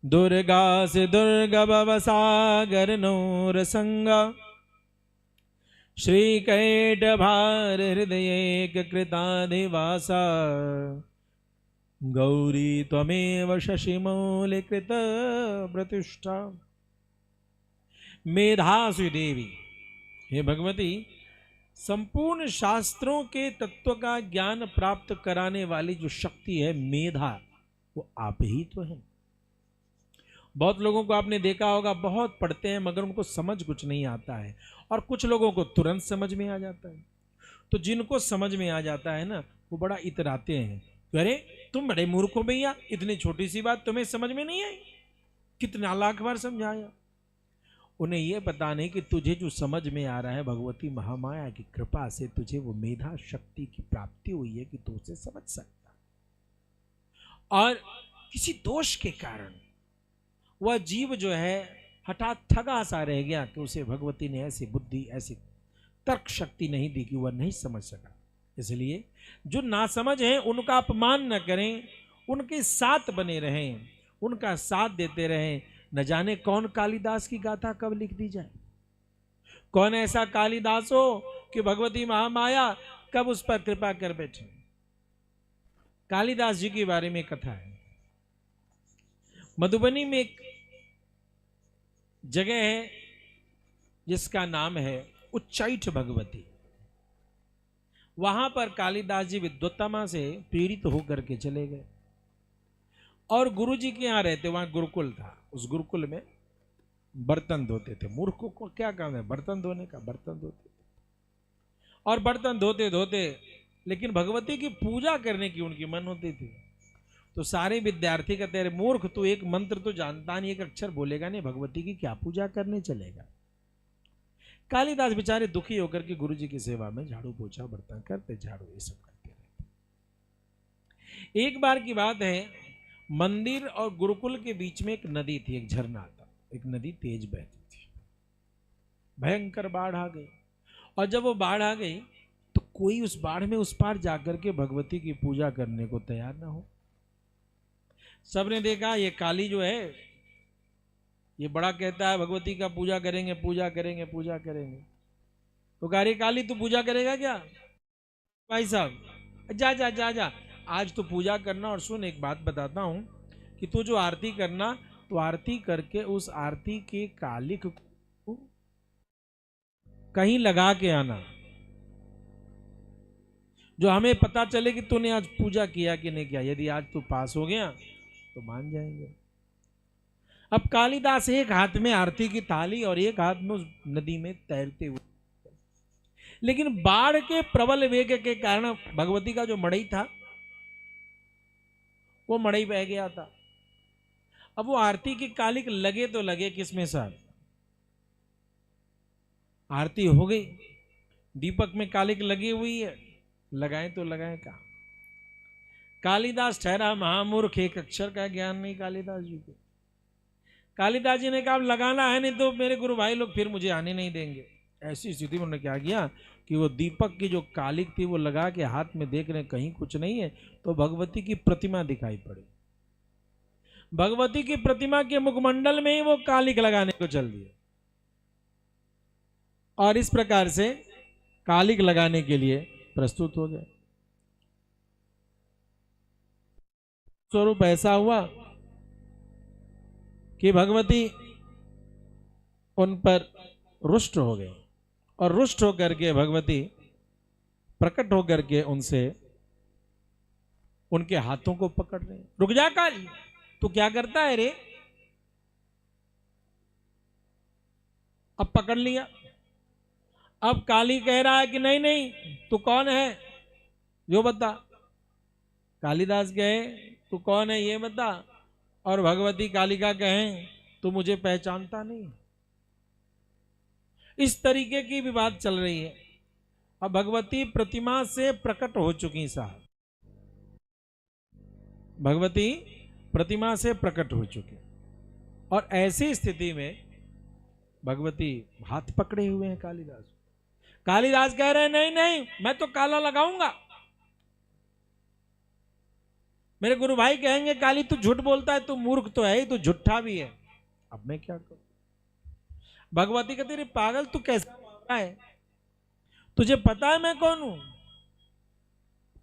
दुर्गा से दुर्गा भवसागर नूर संगा, श्री कैट भार हृदय कृताधिवासा, गौरी त्वमेव शशिमौलि कृत प्रतिष्ठा। मेधासु देवी, हे भगवती, संपूर्ण शास्त्रों के तत्व का ज्ञान प्राप्त कराने वाली जो शक्ति है मेधा, वो आप ही तो है। बहुत लोगों को आपने देखा होगा, बहुत पढ़ते हैं मगर उनको समझ कुछ नहीं आता है, और कुछ लोगों को तुरंत समझ में आ जाता है। तो जिनको समझ में आ जाता है ना, वो बड़ा इतराते हैं, अरे तुम बड़े मूर्ख हो भैया, इतनी छोटी सी बात तुम्हें समझ में नहीं आई, कितना लाख बार समझाया। उन्हें यह पता नहीं कि तुझे जो समझ में आ रहा है भगवती महामाया की कृपा से तुझे वो मेधा शक्ति की प्राप्ति हुई है कि तू उसे समझ सकता, और किसी दोष के कारण वह जीव जो है हठात ठगा सा रह गया कि उसे भगवती ने ऐसी बुद्धि, ऐसी तर्क शक्ति नहीं दी कि वह नहीं समझ सका। इसलिए जो नासमझ हैं उनका अपमान न करें, उनके साथ बने रहें, उनका साथ देते रहें। न जाने कौन कालिदास की गाथा कब लिख दी जाए, कौन ऐसा कालिदास हो कि भगवती महामाया कब उस पर कृपा कर बैठे। कालिदास जी के बारे में कथा है। मधुबनी में एक जगह है जिसका नाम है उच्चैठ भगवती। वहां पर कालिदास जी विद्वत्तमा से पीड़ित होकर के चले गए और गुरु जी के यहाँ रहते। वहां गुरुकुल था, उस गुरुकुल में बर्तन धोते थे। मूर्खों को क्या काम है बर्तन धोने का, बर्तन धोते थे। और बर्तन धोते धोते लेकिन भगवती की पूजा करने की उनकी मन होती थी। तो सारे विद्यार्थी कहते हैं मूर्ख, तू एक मंत्र तो जानता नहीं, एक अक्षर बोलेगा नहीं, भगवती की क्या पूजा करने चलेगा। कालिदास बेचारे दुखी होकर के गुरु जी की सेवा में झाड़ू पोछा बर्तन करते, झाड़ू ये सब करते रहते। एक बार की बात है, मंदिर और गुरुकुल के बीच में एक नदी थी, एक झरना था। एक नदी तेज बहती थी, भयंकर बाढ़ आ गई। और जब वो बाढ़ आ गई तो कोई उस बाढ़ में उस पार जाकर के भगवती की पूजा करने को तैयार ना हो। सबने देखा ये काली जो है ये बड़ा कहता है भगवती का पूजा करेंगे, पूजा करेंगे, पूजा करेंगे। तो कह रही काली तू पूजा करेगा क्या? भाई साहब जा जा जा जा, आज तो पूजा करना। और सुन एक बात बताता हूं कि तू जो आरती करना, तो आरती करके उस आरती के कालिक को कहीं लगा के आना, जो हमें पता चले कि तूने आज पूजा किया कि नहीं किया। यदि आज तू पास हो गया तो मान जाएंगे। अब कालिदास एक हाथ में आरती की थाली और एक हाथ में उस नदी में तैरते हुए, लेकिन बाढ़ के प्रबल वेग के कारण भगवती का जो मड़ई था वो मड़ई बह गया था। अब वो आरती की कालिक लगे तो लगे किसमें साहब, आरती हो गई, दीपक में कालिक लगी हुई है, लगाए तो लगाए कहा। कालिदास ठहरा महामूर्ख, एक अक्षर का ज्ञान नहीं कालिदास जी को। कालिदास जी ने कहा लगाना है, नहीं तो मेरे गुरु भाई लोग फिर मुझे आने नहीं देंगे। ऐसी स्थिति में उन्होंने क्या किया कि वो दीपक की जो कालिक थी वो लगा के हाथ में देख रहे कहीं कुछ नहीं है, तो भगवती की प्रतिमा दिखाई पड़ी। भगवती की प्रतिमा के मुखमंडल में ही वो कालिक लगाने को चल दिए और इस प्रकार से कालिक लगाने के लिए प्रस्तुत हो गए। स्वरूप ऐसा हुआ कि भगवती उन पर रुष्ट हो गई और रुष्ट होकर के भगवती प्रकट होकर के उनसे उनके हाथों को पकड़ रहे। रुक जा काली, तू क्या करता है रे? अब पकड़ लिया। अब काली कह रहा है कि नहीं नहीं, तू कौन है जो बता। कालिदास कहे तू कौन है ये बता, और भगवती कालिका कहें तू मुझे पहचानता नहीं। इस तरीके की विवाद चल रही है। अब भगवती प्रतिमा से प्रकट हो चुकी साहब, भगवती प्रतिमा से प्रकट हो चुकी, और ऐसी स्थिति में भगवती हाथ पकड़े हुए हैं कालिदास। कालिदास कह रहे हैं नहीं नहीं, मैं तो काला लगाऊंगा। मेरे गुरु भाई कहेंगे काली तू झूठ बोलता है, तू मूर्ख तो है ही, तू झूठा भी है। अब मैं क्या करूं? भगवती कहती रे पागल, तू कैसा बोलता है? तुझे पता है मैं कौन हूं?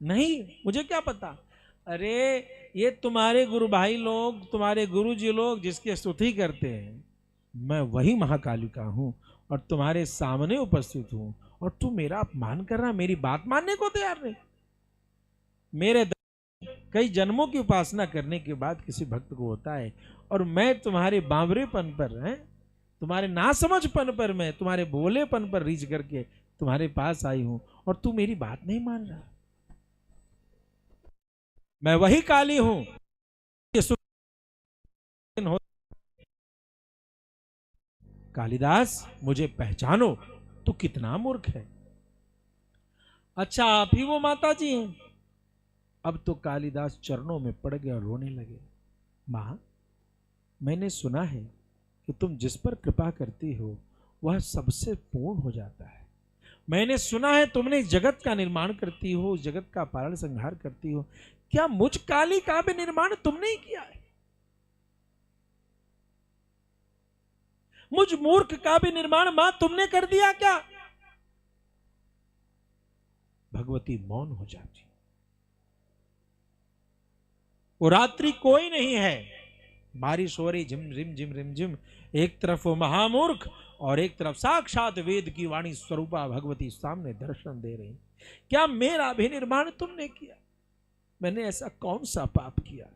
नहीं, मुझे क्या पता। अरे ये तुम्हारे गुरु भाई लोग, तुम्हारे गुरु जी लोग जिसकी स्तुति करते हैं, मैं वही महाकालिका हूं और तुम्हारे सामने उपस्थित हूं, और तू मेरा अपमान कर रहा, मेरी बात मानने को तैयार नहीं। मेरे कई जन्मों की उपासना करने के बाद किसी भक्त को होता है, और मैं तुम्हारे बावरेपन पर है, तुम्हारे नासमझपन पर, मैं तुम्हारे भोलेपन पर रीझ करके तुम्हारे पास आई हूं, और तू मेरी बात नहीं मान रहा। मैं वही काली हूं। कालिदास मुझे पहचानो, तू कितना मूर्ख है। अच्छा आप ही वो माता जी हैं। अब तो कालिदास चरणों में पड़ गए और रोने लगे। मां, मैंने सुना है कि तुम जिस पर कृपा करती हो वह सबसे पूर्ण हो जाता है। मैंने सुना है तुमने इस जगत का निर्माण करती हो, उस जगत का पालन संहार करती हो। क्या मुझ काली का भी निर्माण तुमने ही किया है? मुझ मूर्ख का भी निर्माण मां तुमने कर दिया क्या? भगवती मौन हो जाती। वो रात्रि कोई नहीं है, बारिश हो रही झिम झिम झिम रिम झिम। एक तरफ वो महामूर्ख और एक तरफ साक्षात वेद की वाणी स्वरूपा भगवती सामने दर्शन दे रही। क्या मेरा भी निर्माण तुमने किया? मैंने ऐसा कौन सा पाप किया?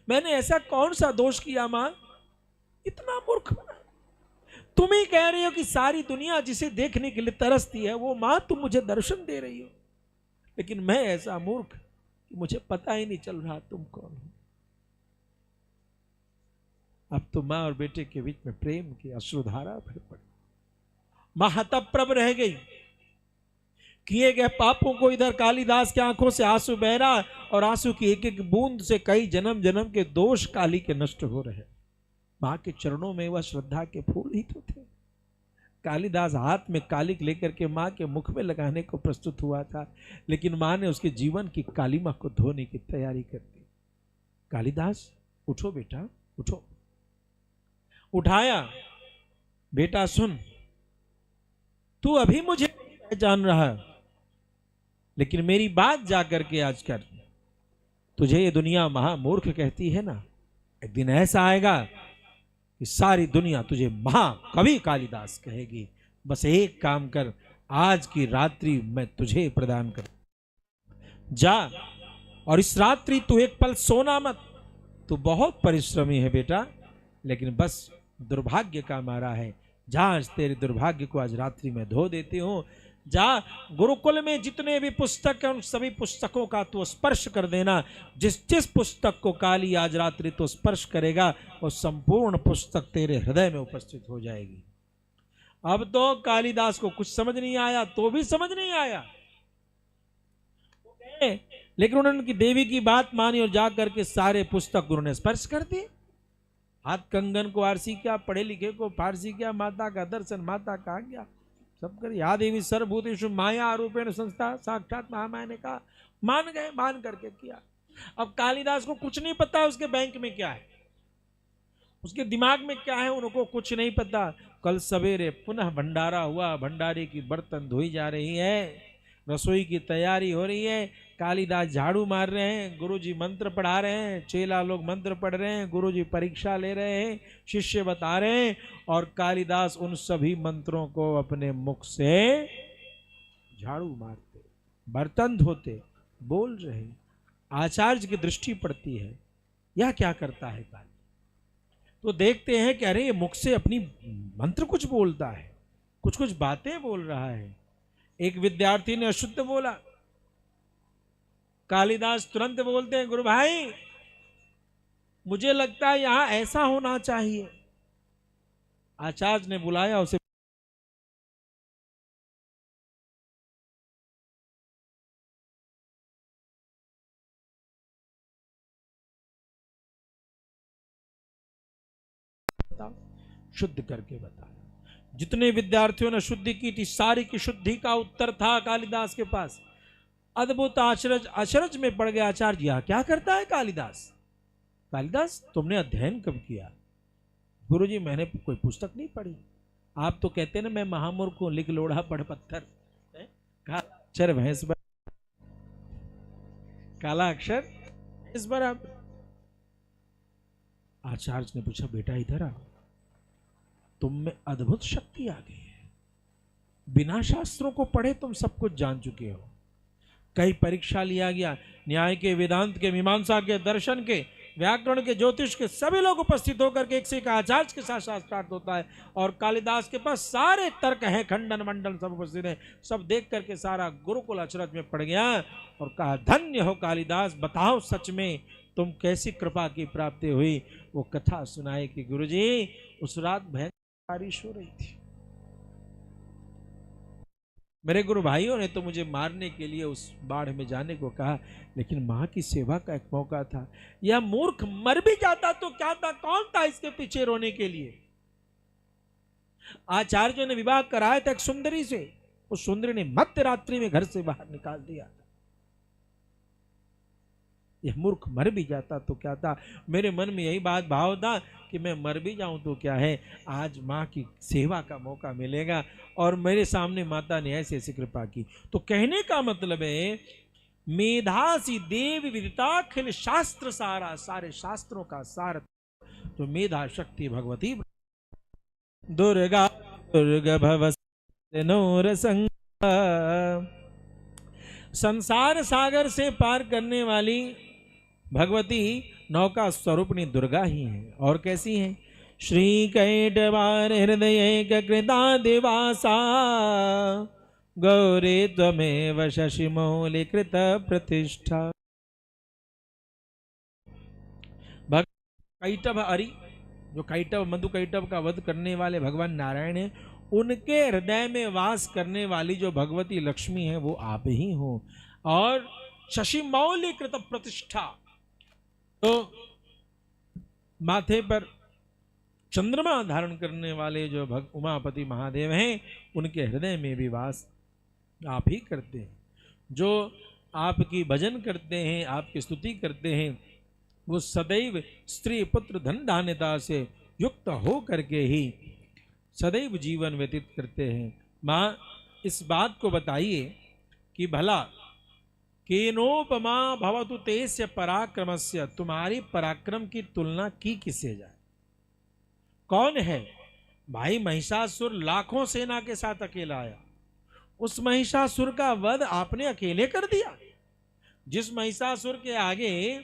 मैंने ऐसा कौन सा दोष किया मां, इतना मूर्ख बना? तुम ही कह रही हो कि सारी दुनिया जिसे देखने के लिए तरसती है वो मां तुम मुझे दर्शन दे रही हो, लेकिन मैं ऐसा मूर्ख कि मुझे पता ही नहीं चल रहा तुम कौन हो। अब तो मां और बेटे के बीच में प्रेम की अश्रुधारा भर पड़ी। मां हतप्रभ रह गई। किए गए पापों को इधर कालिदास की आंखों से आंसू बह रहा और आंसू की एक एक बूंद से कई जन्म जन्म के दोष काली के नष्ट हो रहे। मां के चरणों में वह श्रद्धा के फूल ही तो थे। कालिदास हाथ में कालिक लेकर के मां के मुख में लगाने को प्रस्तुत हुआ था, लेकिन मां ने उसके जीवन की कालिमा को धोने की तैयारी कर दी। कालिदास उठो बेटा उठो। उठाया, बेटा सुन, तू अभी मुझे नहीं पहचान रहा, लेकिन मेरी बात जाकर के आज कर। तुझे ये दुनिया महामूर्ख कहती है ना, एक दिन ऐसा आएगा कि सारी दुनिया तुझे महाकवि कालिदास कहेगी। बस एक काम कर, आज की रात्रि मैं तुझे प्रदान कर जा, और इस रात्रि तू एक पल सोना मत। तू बहुत परिश्रमी है बेटा, लेकिन बस दुर्भाग्य का मारा है। जा, आज तेरे दुर्भाग्य को आज रात्रि में धो देती हूं। जा, गुरुकुल में जितने भी पुस्तक हैं उन सभी पुस्तकों का तू स्पर्श कर देना। जिस जिस पुस्तक को काली आज रात्रि तो स्पर्श करेगा वो संपूर्ण पुस्तक तेरे हृदय में उपस्थित हो जाएगी। अब तो कालिदास को कुछ समझ नहीं आया, तो भी समझ नहीं आया, लेकिन उन्होंने उनकी देवी की बात मानी और जाकर के सारे पुस्तक गुरु ने स्पर्श कर दिए। हाथ कंगन को आरसी क्या, पढ़े लिखे को फारसी क्या, माता का दर्शन माता का आज्ञा सब कर। या देवी सर्वभूतेषु माया रूपेण संस्था, साक्षात महामाया ने कहा, मान गए, मान करके किया। अब कालिदास को कुछ नहीं पता उसके बैंक में क्या है, उसके दिमाग में क्या है, उनको कुछ नहीं पता। कल सवेरे पुनः भंडारा हुआ, भंडारे की बर्तन धोई जा रही है, रसोई की तैयारी हो रही है। कालिदास झाड़ू मार रहे हैं, गुरुजी मंत्र पढ़ा रहे हैं, चेला लोग मंत्र पढ़ रहे हैं, गुरुजी परीक्षा ले रहे हैं, शिष्य बता रहे हैं, और कालिदास उन सभी मंत्रों को अपने मुख से झाड़ू मारते, बर्तन धोते, बोल रहे। आचार्य की दृष्टि पड़ती है, यह क्या करता है काली? तो देखते हैं कि अरे ये मुख से अपनी मंत्र कुछ बोलता है, कुछ कुछ बातें बोल रहा है। एक विद्यार्थी ने अशुद्ध बोला, कालिदास तुरंत बोलते हैं, गुरु भाई मुझे लगता है यहां ऐसा होना चाहिए। आचार्य ने बुलाया उसे, शुद्ध करके बताया। जितने विद्यार्थियों ने शुद्धि की थी सारी की शुद्धि का उत्तर था कालिदास के पास। अद्भुत आश्चर्य आश्चर्य में पड़ गया आचार्य, यह क्या करता है कालिदास? कालिदास तुमने अध्ययन कब किया? गुरुजी मैंने कोई पुस्तक नहीं पढ़ी। आप तो कहते ना मैं महामूर्ख हूं, लिख लोढ़ा पढ़ पत्थर, काला अक्षर भैंस बराबर, काला अक्षर भैंस बराबर। आचार्य ने पूछा, बेटा इधर आओ, तुम में अद्भुत शक्ति आ गई है। बिना शास्त्रों को पढ़े तुम सब कुछ जान चुके हो। कई परीक्षा लिया गया, न्याय के, वेदांत के, मीमांसा के, दर्शन के, व्याकरण के, ज्योतिष के, सभी लोग उपस्थित होकर के एक से एक आचार्य के साथ शास्त्रार्थ होता है। और कालिदास के पास सारे तर्क हैं, खंडन मंडन सब उपस्थित है। सब देख करके सारा गुरुकुल अचरज में पड़ गया और कहा, धन्य हो कालिदास, बताओ सच में तुम कैसी कृपा की प्राप्ति हुई। वो कथा सुनाई कि गुरुजी उस रात भैंस बारिश हो रही थी। मेरे गुरु भाइयों ने तो मुझे मारने के लिए उस बाढ़ में जाने को कहा, लेकिन मां की सेवा का एक मौका था। यह मूर्ख मर भी जाता तो क्या था, कौन था इसके पीछे रोने के लिए। आचार्यों ने विवाह कराया था एक सुंदरी से, उस सुंदरी ने मध्य रात्रि में घर से बाहर निकाल दिया था। यह मूर्ख मर भी जाता तो क्या था। मेरे मन में यही बात भाव था कि मैं मर भी जाऊं तो क्या है, आज माँ की सेवा का मौका मिलेगा। और मेरे सामने माता ने ऐसी ऐसी कृपा की। तो कहने का मतलब है, मेधासी देव विदिताखिल शास्त्र सारा, सारे शास्त्रों का सार जो मेधा शक्ति भगवती दुर्गा दुर्गा भव नोर संसार सागर से पार करने वाली भगवती नौका स्वरूपनी दुर्गा ही है। और कैसी है, श्री कैटवार हृदय कृता दिवासा गौरी त्वमेव शशिमौलि कृत प्रतिष्ठा। कैटभ अरि, जो कैटभ मधु कैटभ का वध करने वाले भगवान नारायण है, उनके हृदय में वास करने वाली जो भगवती लक्ष्मी है वो आप ही हो। और शशिमौलि कृत प्रतिष्ठा, तो माथे पर चंद्रमा धारण करने वाले जो उमापति महादेव हैं, उनके हृदय में भी वास आप ही करते हैं। जो आपकी भजन करते हैं, आपकी स्तुति करते हैं, वो सदैव स्त्री पुत्र धन धान्यता से युक्त हो करके ही सदैव जीवन व्यतीत करते हैं। माँ, इस बात को बताइए कि भला केनोपमा भवतु तेस्य पराक्रमस्य, तुम्हारी पराक्रम की तुलना की किससे जाए। कौन है भाई? महिषासुर लाखों सेना के साथ अकेला आया, उस महिषासुर का वध आपने अकेले कर दिया। जिस महिषासुर के आगे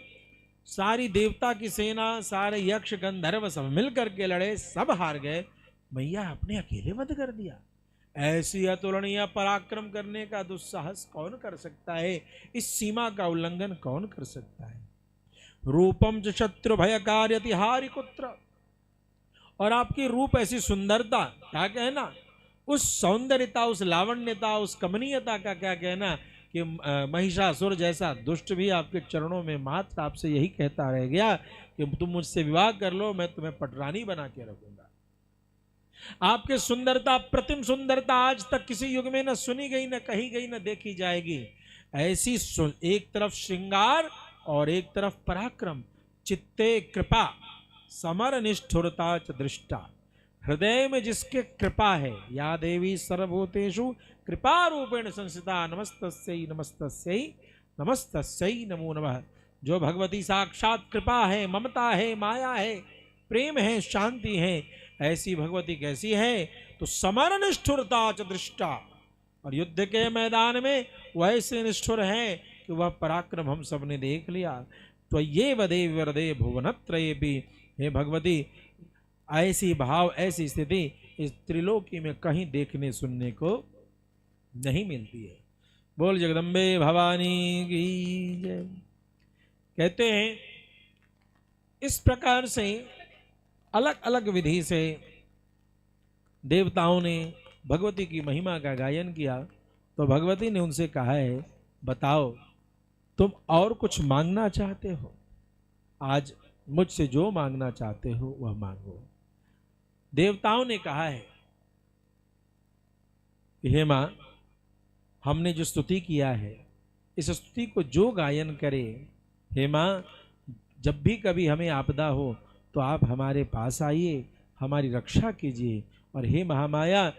सारी देवता की सेना, सारे यक्ष गंधर्व सब मिल करके लड़े, सब हार गए, मैया आपने अकेले वध कर दिया। ऐसी अतुलनीय पराक्रम करने का दुस्साहस कौन कर सकता है? इस सीमा का उल्लंघन कौन कर सकता है? रूपम च शत्रु भयकार्यति हारि कुत्र, और आपकी रूप ऐसी सुंदरता, क्या कहना, उस सौंदर्यता, उस लावण्यता, उस कमनीयता का क्या कहना कि महिषासुर जैसा दुष्ट भी आपके चरणों में मात्र आपसे यही कहता रह गया कि तुम मुझसे विवाह कर लो, मैं तुम्हें पटरानी बना के रखूंगा। आपकी सुंदरता, प्रतिम सुंदरता आज तक किसी युग में न सुनी गई, न कही गई, न देखी जाएगी। ऐसी एक तरफ श्रृंगार और एक तरफ पराक्रम, चित्ते कृपा समर निष्ठुरता च दृष्टा, हृदय में जिसके कृपा है, या देवी सर्वभूतेषु कृपा रूपेण संस्थिता नमस्तस्यै नमस्तस्यै नमस्तस्यै नमो नमः। जो भगवती साक्षात कृपा है, ममता है, माया है, प्रेम है, शांति है, ऐसी भगवती कैसी है? तो समर निष्ठुरता च दृष्टा, और युद्ध के मैदान में वैसे निष्ठुर है कि वह पराक्रम हम सब ने देख लिया। तो ये वदे वरदे भुवनत्रये भी, हे भगवती, ऐसी भाव, ऐसी स्थिति इस त्रिलोकी में कहीं देखने सुनने को नहीं मिलती है। बोल जगदम्बे भवानी की जय। कहते हैं इस प्रकार से अलग अलग विधि से देवताओं ने भगवती की महिमा का गायन किया। तो भगवती ने उनसे कहा है, बताओ तुम और कुछ मांगना चाहते हो? आज मुझसे जो मांगना चाहते हो वह मांगो। देवताओं ने कहा है कि हे मां, हमने जो स्तुति किया है, इस स्तुति को जो गायन करे, हे मां, जब भी कभी हमें आपदा हो तो आप हमारे पास आइए, हमारी रक्षा कीजिए। और हे महामाया,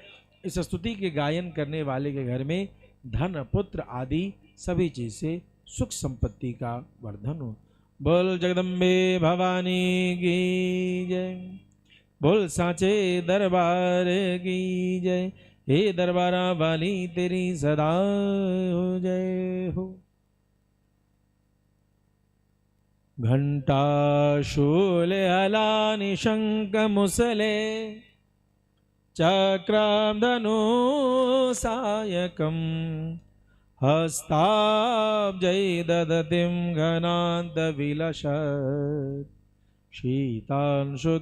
इस स्तुति के गायन करने वाले के घर में धन पुत्र आदि सभी चीज से सुख संपत्ति का वर्धन हो। बोल जगदम्बे भवानी की जय। बोल साचे दरबार की जय। हे दरबारा वाली तेरी सदा हो जय हो। घंटा शूल हला निशंक मुसले चक्रम धनु सायकम हस्ताब्जै ददतिं घनान्त विलसत्। शीतांशुतुल्यप्रभां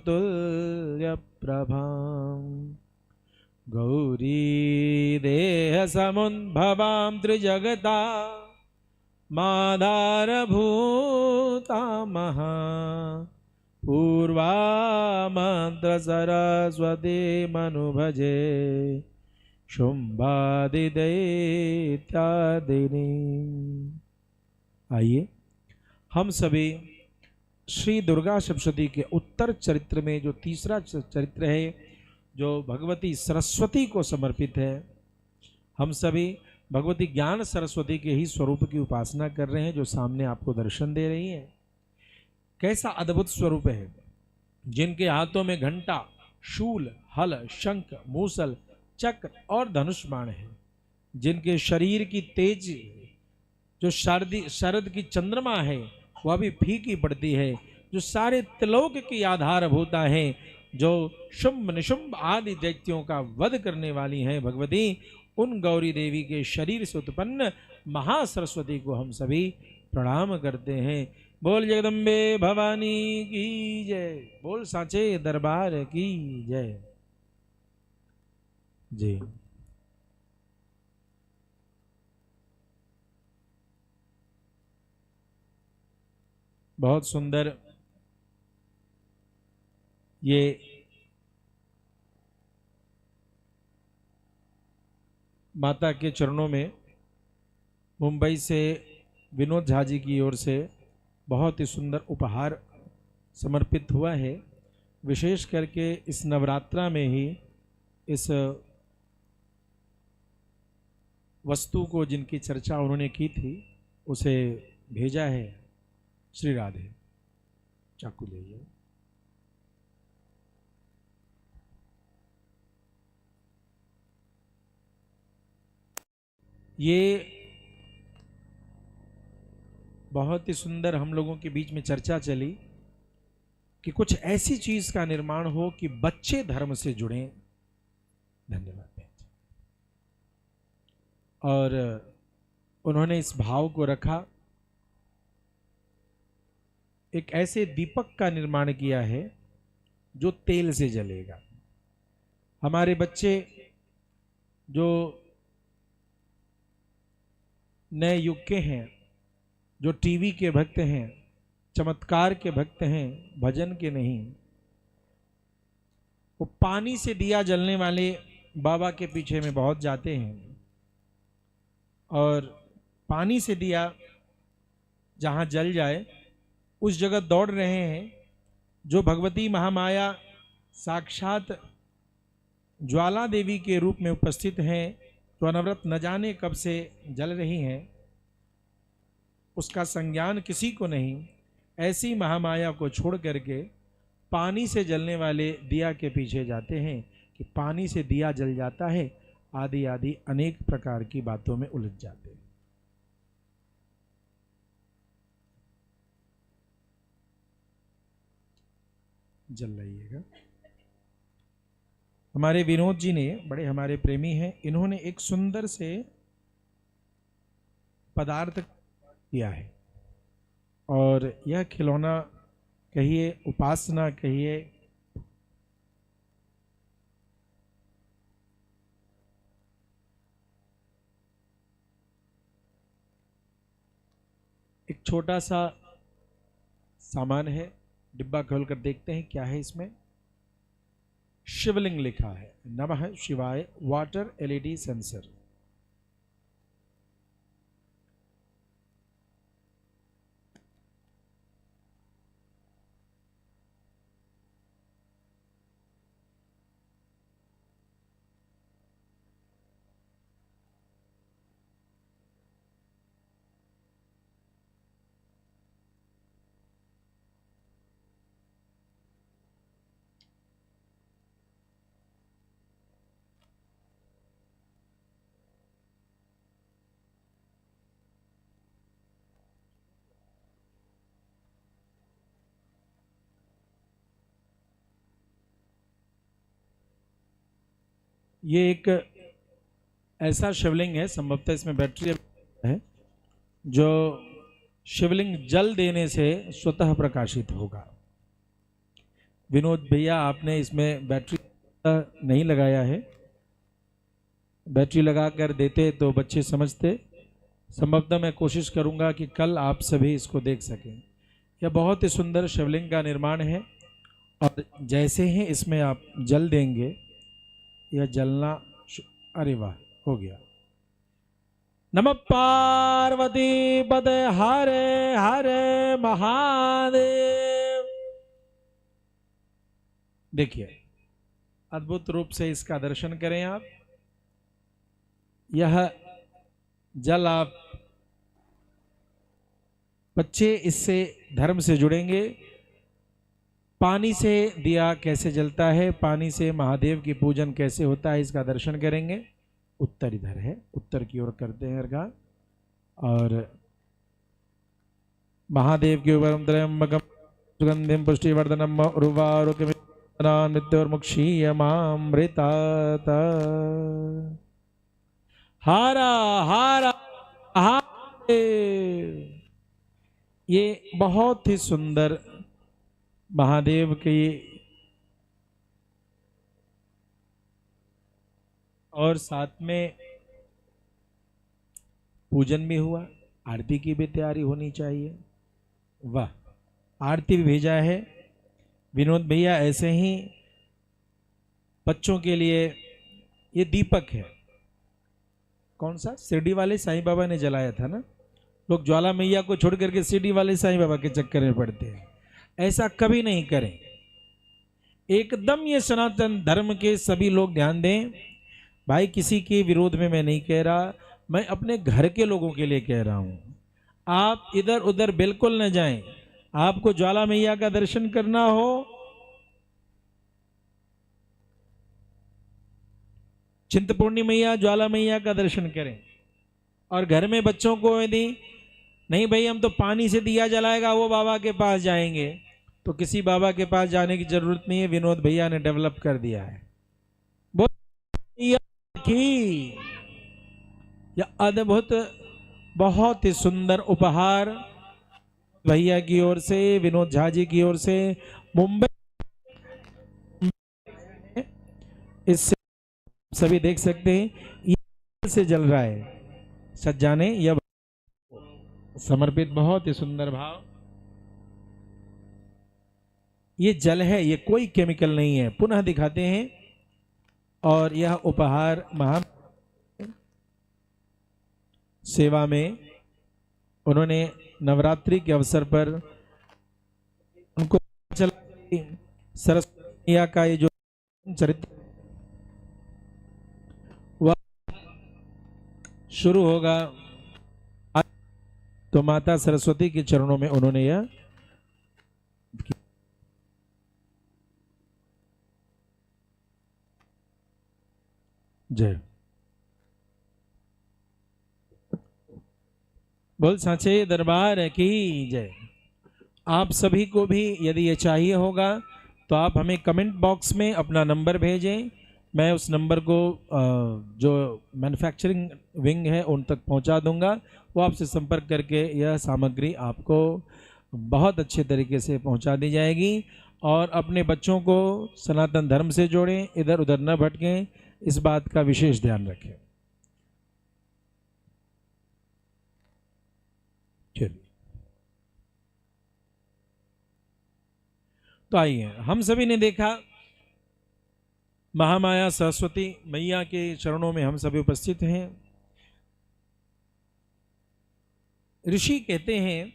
गौरी देहसमुद्भवां त्रिजगता माधारभूता महा पूर्वा मंत्र सरस्वती मनु भजे शुंभादिदैत्यादिनी। आइए हम सभी श्री दुर्गा सप्तशती के उत्तर चरित्र में जो तीसरा चरित्र है, जो भगवती सरस्वती को समर्पित है, हम सभी भगवती ज्ञान सरस्वती के ही स्वरूप की उपासना कर रहे हैं, जो सामने आपको दर्शन दे रही हैं। कैसा अद्भुत स्वरूप है, जिनके हाथों में घंटा, शूल, हल, शंख, मूसल, चक्र और धनुष बाण है, जिनके शरीर की तेज जो शरद की चंद्रमा है वह भी फीकी पड़ती है, जो सारे त्रिलोक की आधारभूता है, जो शुंभ निशुंभ आदि दैत्यों का वध करने वाली है भगवती, उन गौरी देवी के शरीर से उत्पन्न महासरस्वती को हम सभी प्रणाम करते हैं। बोल जगदम्बे भवानी की जय, बोल सांचे दरबार की जय। जी बहुत सुंदर ये माता के चरणों में मुंबई से विनोद झा जी की ओर से बहुत ही सुंदर उपहार समर्पित हुआ है। विशेष करके इस नवरात्रा में ही इस वस्तु को, जिनकी चर्चा उन्होंने की थी, उसे भेजा है। श्री राधे, चाकू ले जाओ। ये बहुत ही सुंदर हम लोगों के बीच में चर्चा चली कि कुछ ऐसी चीज का निर्माण हो कि बच्चे धर्म से जुड़ें। धन्यवाद। और उन्होंने इस भाव को रखा। एक ऐसे दीपक का निर्माण किया है जो तेल से जलेगा। हमारे बच्चे जो नए युग के हैं, जो टीवी के भक्त हैं, चमत्कार के भक्त हैं, भजन के नहीं, वो पानी से दिया जलने वाले बाबा के पीछे में बहुत जाते हैं और पानी से दिया जहां जल जाए उस जगह दौड़ रहे हैं। जो भगवती महामाया साक्षात ज्वाला देवी के रूप में उपस्थित हैं, तो अनवरत न जाने कब से जल रही हैं, उसका संज्ञान किसी को नहीं। ऐसी महामाया को छोड़ करके पानी से जलने वाले दिया के पीछे जाते हैं कि पानी से दिया जल जाता है, आदि आदि अनेक प्रकार की बातों में उलझ जाते हैं। जल रहिएगा। हमारे विनोद जी ने, बड़े हमारे प्रेमी हैं, इन्होंने एक सुंदर से पदार्थ किया है और यह खिलौना कहिए, उपासना कहिए, एक छोटा सा सामान है। डिब्बा खोलकर देखते हैं क्या है इसमें। शिवलिंग लिखा है, नमः शिवाय वाटर एलईडी सेंसर। ये एक ऐसा शिवलिंग है, संभवतः इसमें बैटरी है, जो शिवलिंग जल देने से स्वतः प्रकाशित होगा। विनोद भैया आपने इसमें बैटरी नहीं लगाया है, बैटरी लगा कर देते तो बच्चे समझते। संभवतः मैं कोशिश करूंगा कि कल आप सभी इसको देख सकें। यह बहुत ही सुंदर शिवलिंग का निर्माण है और जैसे ही इसमें आप जल देंगे यह जलना अरे वाह हो गया। नमः पार्वती पते हरे हरे महादेव। देखिए अद्भुत रूप से इसका दर्शन करें आप। यह जल आप बच्चे इससे धर्म से जुड़ेंगे। पानी से दिया कैसे जलता है, पानी से महादेव की पूजन कैसे होता है, इसका दर्शन करेंगे। उत्तर इधर है, उत्तर की ओर करते हैं अर्घा और महादेव के ऊपर त्र्यंबकम सुगंधिम पुष्टिवर्धनम उर्वारुकमित्रा मृत्युर्मुक्षीयमामृता हारा हारा महादेव। ये बहुत ही सुंदर महादेव की और साथ में पूजन भी हुआ, आरती की भी तैयारी होनी चाहिए। वाह, आरती भी भेजा है विनोद भैया। ऐसे ही बच्चों के लिए ये दीपक है, कौन सा शिरडी वाले साईं बाबा ने जलाया था ना। लोग ज्वाला मैया को छोड़ करके शिरडी वाले साईं बाबा के चक्कर में पड़ते हैं। ऐसा कभी नहीं करें। एकदम ये सनातन धर्म के सभी लोग ध्यान दें। भाई किसी के विरोध में मैं नहीं कह रहा, मैं अपने घर के लोगों के लिए कह रहा हूं। आप इधर उधर बिल्कुल न जाएं। आपको ज्वाला मैया का दर्शन करना हो, चिंतपूर्णी मैया ज्वाला मैया का दर्शन करें। और घर में बच्चों को यदि नहीं भाई हम तो पानी से दिया जलाएगा, वो बाबा के पास जाएंगे, तो किसी बाबा के पास जाने की जरूरत नहीं है। विनोद भैया ने डेवलप कर दिया है। की यह अद्भुत बहुत ही सुंदर उपहार भैया की ओर से, विनोद झा जी की ओर से मुंबई, इससे सभी देख सकते हैं ये से जल रहा है सज्जाने, यह समर्पित बहुत ही सुंदर भाव। ये जल है, ये कोई केमिकल नहीं है। पुनः दिखाते हैं। और यह उपहार महा सेवा में उन्होंने नवरात्रि के अवसर पर उनको चला सरस्वती मैया का ये जो चरित्र वह शुरू होगा, तो माता सरस्वती के चरणों में उन्होंने यह जय बोल सांचे दरबार की जय। आप सभी को भी यदि ये चाहिए होगा तो आप हमें कमेंट बॉक्स में अपना नंबर भेजें। मैं उस नंबर को जो मैन्युफैक्चरिंग विंग है उन तक पहुंचा दूंगा। वो आपसे संपर्क करके यह सामग्री आपको बहुत अच्छे तरीके से पहुंचा दी जाएगी। और अपने बच्चों को सनातन धर्म से जोड़ें, इधर उधर न भटकें, इस बात का विशेष ध्यान रखें। चलिए तो आइए, हम सभी ने देखा महामाया सरस्वती मैया के चरणों में हम सभी उपस्थित हैं। ऋषि कहते हैं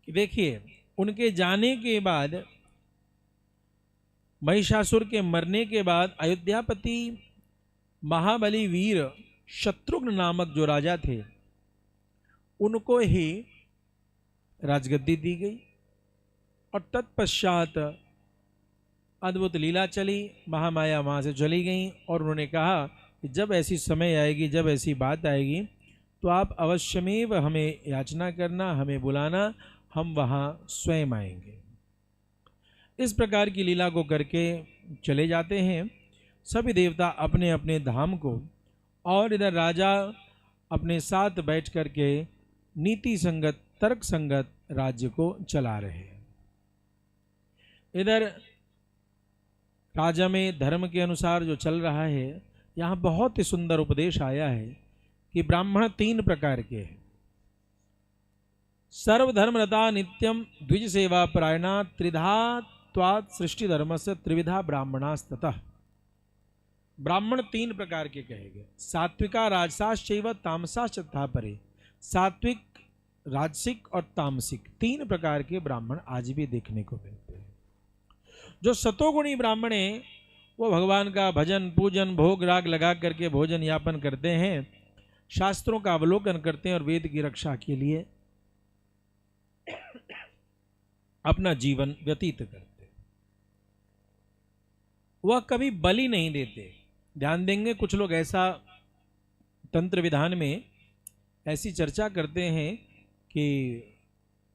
कि देखिए उनके जाने के बाद, महिषासुर के मरने के बाद अयोध्यापति महाबली वीर शत्रुघ्न नामक जो राजा थे उनको ही राजगद्दी दी गई। और तत्पश्चात अद्भुत लीला चली, महामाया वहाँ से चली गई और उन्होंने कहा कि जब ऐसी समय आएगी, जब ऐसी बात आएगी तो आप अवश्यमेव हमें याचना करना, हमें बुलाना, हम वहाँ स्वयं आएंगे। इस प्रकार की लीला को करके चले जाते हैं सभी देवता अपने अपने धाम को, और इधर राजा अपने साथ बैठ करके नीति संगत, तर्क संगत राज्य को चला रहे हैं। इधर राजा में धर्म के अनुसार जो चल रहा है, यहाँ बहुत ही सुंदर उपदेश आया है कि ब्राह्मण 3 प्रकार के हैं। सर्वधर्मरता नित्यम द्विज सेवा परायणा त्रिधा त्वात् सृष्टि धर्म से त्रिविधा ब्राह्मणास्ततः। ब्राह्मण 3 प्रकार के कहे गए, सात्विका राजसाश्चैव तामसाश्च तथा परे। सात्विक, राजसिक और तामसिक 3 प्रकार के ब्राह्मण आज भी देखने को मिलते हैं। जो सतोगुणी ब्राह्मण हैं वो भगवान का भजन पूजन भोग राग लगा करके भोजन यापन करते हैं, शास्त्रों का अवलोकन करते हैं और वेद की रक्षा के लिए अपना जीवन व्यतीत करते। वह कभी बलि नहीं देते। ध्यान देंगे कुछ लोग ऐसा तंत्र विधान में ऐसी चर्चा करते हैं कि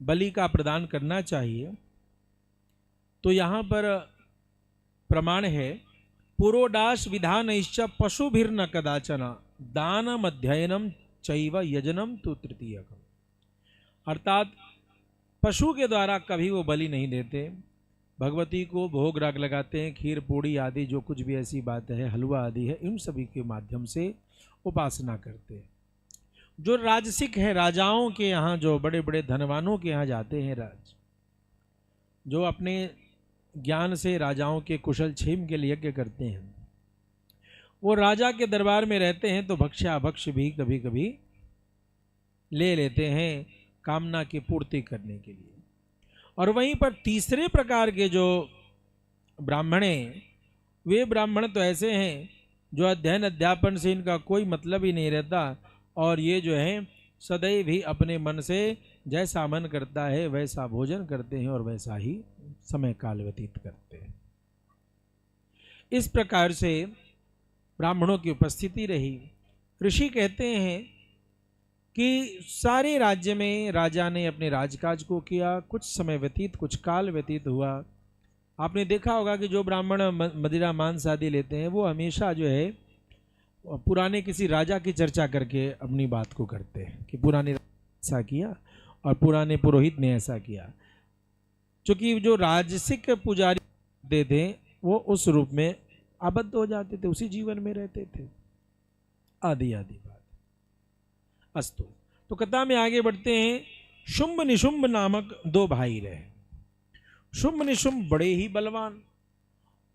बलि का प्रदान करना चाहिए, तो यहाँ पर प्रमाण है पुरोडाश विधानश्च पशुभिर्न कदाचन दानम अध्ययनम चैव यजनम तु तृतीयकम। अर्थात पशु के द्वारा कभी वो बलि नहीं देते, भगवती को भोग राग लगाते हैं, खीर पूड़ी आदि जो कुछ भी ऐसी बात है, हलवा आदि है, इन सभी के माध्यम से उपासना करते हैं। जो राजसिक है, राजाओं के यहाँ, जो बड़े बड़े धनवानों के यहाँ जाते हैं राज, जो अपने ज्ञान से राजाओं के कुशल क्षेम के लिए यज्ञ करते हैं, वो राजा के दरबार में रहते हैं तो भक्ष्याभक्ष भी कभी कभी ले लेते हैं कामना की पूर्ति करने के लिए। और वहीं पर तीसरे प्रकार के जो ब्राह्मण हैं, वे ब्राह्मण तो ऐसे हैं जो अध्ययन अध्यापन से इनका कोई मतलब ही नहीं रहता, और ये जो है सदैव ही अपने मन से जैसा मन करता है वैसा भोजन करते हैं और वैसा ही समय काल व्यतीत करते हैं। इस प्रकार से ब्राह्मणों की उपस्थिति रही। ऋषि कहते हैं कि सारे राज्य में राजा ने अपने राजकाज को किया, कुछ समय व्यतीत, कुछ काल व्यतीत हुआ। आपने देखा होगा कि जो ब्राह्मण मदिरा मांस आदि लेते हैं वो हमेशा जो है पुराने किसी राजा की चर्चा करके अपनी बात को करते हैं कि पुराने ऐसा किया और पुराने पुरोहित ने ऐसा किया। क्योंकि जो राजसिक पुजारी होते थे वो उस रूप में आबद्ध हो जाते थे, उसी जीवन में रहते थे, आदि आदि बात। अस्तु, तो कथा में आगे बढ़ते हैं। शुंभ निशुंभ नामक 2 भाई रहे। शुंभ निशुंभ बड़े ही बलवान,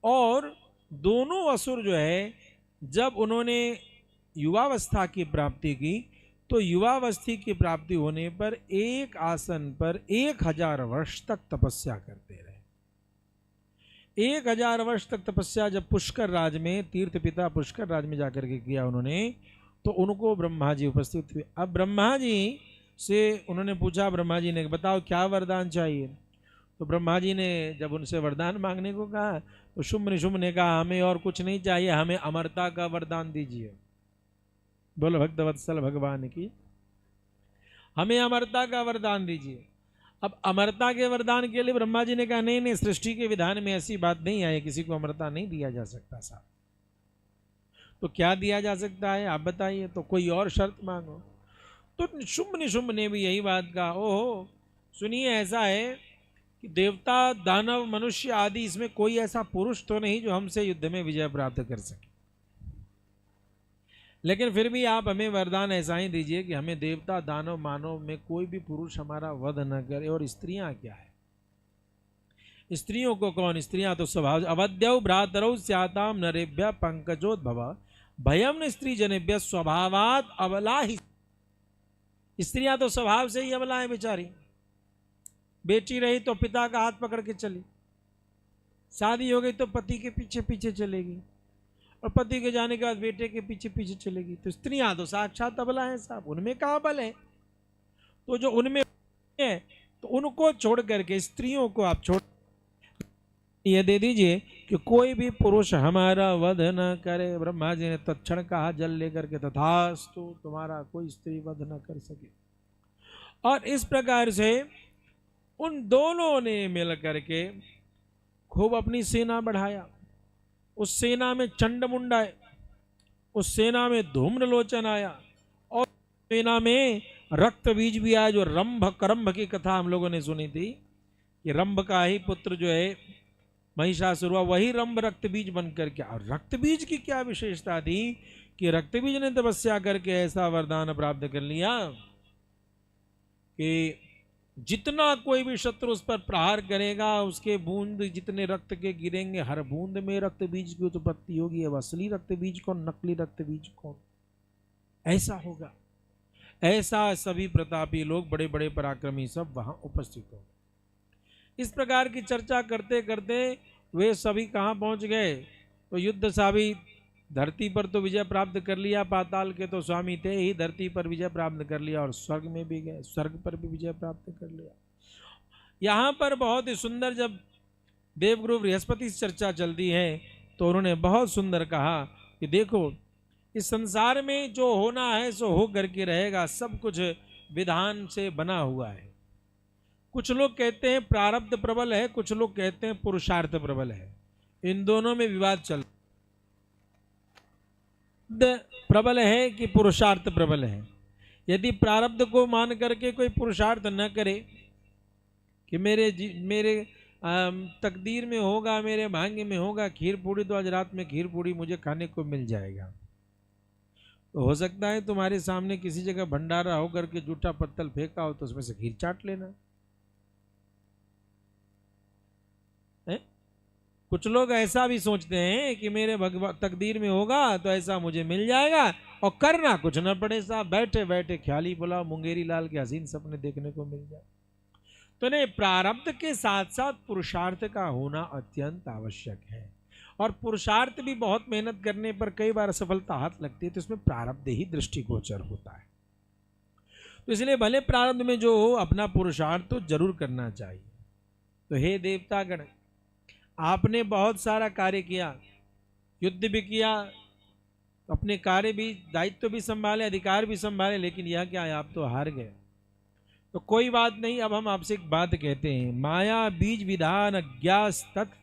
और दोनों असुर जो है जब उन्होंने युवावस्था की प्राप्ति की तो युवावस्थी की प्राप्ति होने पर एक आसन पर 1000 वर्ष तक तपस्या करते रहे। 1000 वर्ष तक तपस्या जब पुष्कर राज में, तीर्थ पिता पुष्कर राज में जाकर के किया उन्होंने, तो उनको ब्रह्मा जी उपस्थित हुए। अब ब्रह्मा जी से उन्होंने पूछा, ब्रह्मा जी ने बताओ क्या वरदान चाहिए। तो ब्रह्मा जी ने जब उनसे वरदान मांगने को कहा तो शुंभ निशुंभ ने कहा हमें और कुछ नहीं चाहिए, हमें अमरता का वरदान दीजिए। बोलो भक्तवत्सल भगवान की, हमें अमरता का वरदान दीजिए। अब अमरता के वरदान के लिए ब्रह्मा जी ने कहा नहीं नहीं, सृष्टि के विधान में ऐसी बात नहीं आई, किसी को अमरता नहीं दिया जा सकता साहब। तो क्या दिया जा सकता है आप बताइए, तो कोई और शर्त मांगो। तो शुंभ निशुंभ ने भी यही बात कहा, ओहो सुनिए, ऐसा है कि देवता दानव मनुष्य आदि इसमें कोई ऐसा पुरुष तो नहीं जो हमसे युद्ध में विजय प्राप्त कर सके, लेकिन फिर भी आप हमें वरदान ऐसा ही दीजिए कि हमें देवता दानव मानव में कोई भी पुरुष हमारा वध न करे। और स्त्रियां क्या है, स्त्रियों को कौन, स्त्रियां तो स्वभाव, अवध्यौ भ्रातरौ स्याताम नरेभ्य पंकजोद्भव भयम न स्त्री जनेभ्य स्वभावात अबला ही। स्त्रियां तो स्वभाव से ही अबला है बेचारी, बेटी रही तो पिता का हाथ पकड़ के चली, शादी हो गई तो पति के पीछे पीछे चलेगी, और पति के जाने के बाद बेटे के पीछे पीछे चलेगी। तो स्त्रियां तो साक्षात अबला है साहब, उनमें कहाँ बल है। तो जो उनमें है तो उनको छोड़ करके स्त्रियों को आप छोड़ ये दे दीजिए कि कोई भी पुरुष हमारा वध न करे। ब्रह्मा जी ने तत्क्षण कहा जल लेकर के, तथास्तु, तुम्हारा कोई स्त्री वध न कर सके। और इस प्रकार से उन दोनों ने मिल करके खूब अपनी सेना बढ़ाया। उस सेना में चंडमुंड आए, उस सेना में धूम्रलोचन आया, और सेना में रक्त बीज भी आया। जो रंभ करंभ की कथा हम लोगों ने सुनी थी कि रंभ का ही पुत्र जो है महिषासुर हुआ, वही रंभ रक्त बीज बनकर के। और रक्त बीज की क्या विशेषता थी कि रक्त बीज ने तपस्या करके ऐसा वरदान प्राप्त कर लिया कि जितना कोई भी शत्रु उस पर प्रहार करेगा, उसके बूंद जितने रक्त के गिरेंगे, हर बूंद में रक्त बीज की उत्पत्ति होगी। अब असली रक्त बीज कौन, नकली रक्त बीज कौन, ऐसा होगा। ऐसा सभी प्रतापी लोग, बड़े बड़े पराक्रमी सब वहां उपस्थित हो। इस प्रकार की चर्चा करते करते वे सभी कहाँ पहुंच गए? तो युद्ध साभी, धरती पर तो विजय प्राप्त कर लिया, पाताल के तो स्वामी थे ही, धरती पर विजय प्राप्त कर लिया, और स्वर्ग में भी गए, स्वर्ग पर भी विजय प्राप्त कर लिया। यहाँ पर बहुत ही सुंदर, जब देवगुरु बृहस्पति से चर्चा चलती है तो उन्होंने बहुत सुंदर कहा कि देखो, इस संसार में जो होना है सो हो करके रहेगा, सब कुछ विधान से बना हुआ है। कुछ लोग कहते हैं प्रारब्ध प्रबल है, कुछ लोग कहते हैं पुरुषार्थ प्रबल है। इन दोनों में विवाद चल, प्रबल है कि पुरुषार्थ प्रबल है। यदि प्रारब्ध को मान करके कोई पुरुषार्थ न करे कि मेरे तकदीर में होगा, मेरे भाग्य में होगा खीर पूड़ी, तो आज रात में खीर पूड़ी मुझे खाने को मिल जाएगा। तो हो सकता है तुम्हारे सामने किसी जगह भंडारा होकर के जूठा पत्तल फेंका हो तो उसमें से खीर चाट लेना है। कुछ लोग ऐसा भी सोचते हैं कि मेरे तकदीर में होगा तो ऐसा मुझे मिल जाएगा और करना कुछ न पड़े, साहब बैठे बैठे ख्याली पुलाव मुंगेरी लाल के हसीन सपने देखने को मिल जाए। तो नहीं, प्रारब्ध के साथ साथ पुरुषार्थ का होना अत्यंत आवश्यक है। और पुरुषार्थ भी बहुत मेहनत करने पर कई बार असफलता हाथ लगती है, तो इसमें प्रारब्ध ही दृष्टिगोचर होता है। तो इसलिए भले प्रारब्ध में जो हो, अपना पुरुषार्थ तो जरूर करना चाहिए। तो हे देवतागण, आपने बहुत सारा कार्य किया, युद्ध भी किया, अपने कार्य भी, दायित्व भी संभाले, अधिकार भी संभाले, लेकिन यह क्या है, आप तो हार गए। तो कोई बात नहीं, अब हम आपसे एक बात कहते हैं, माया बीज विधान अज्ञास तत्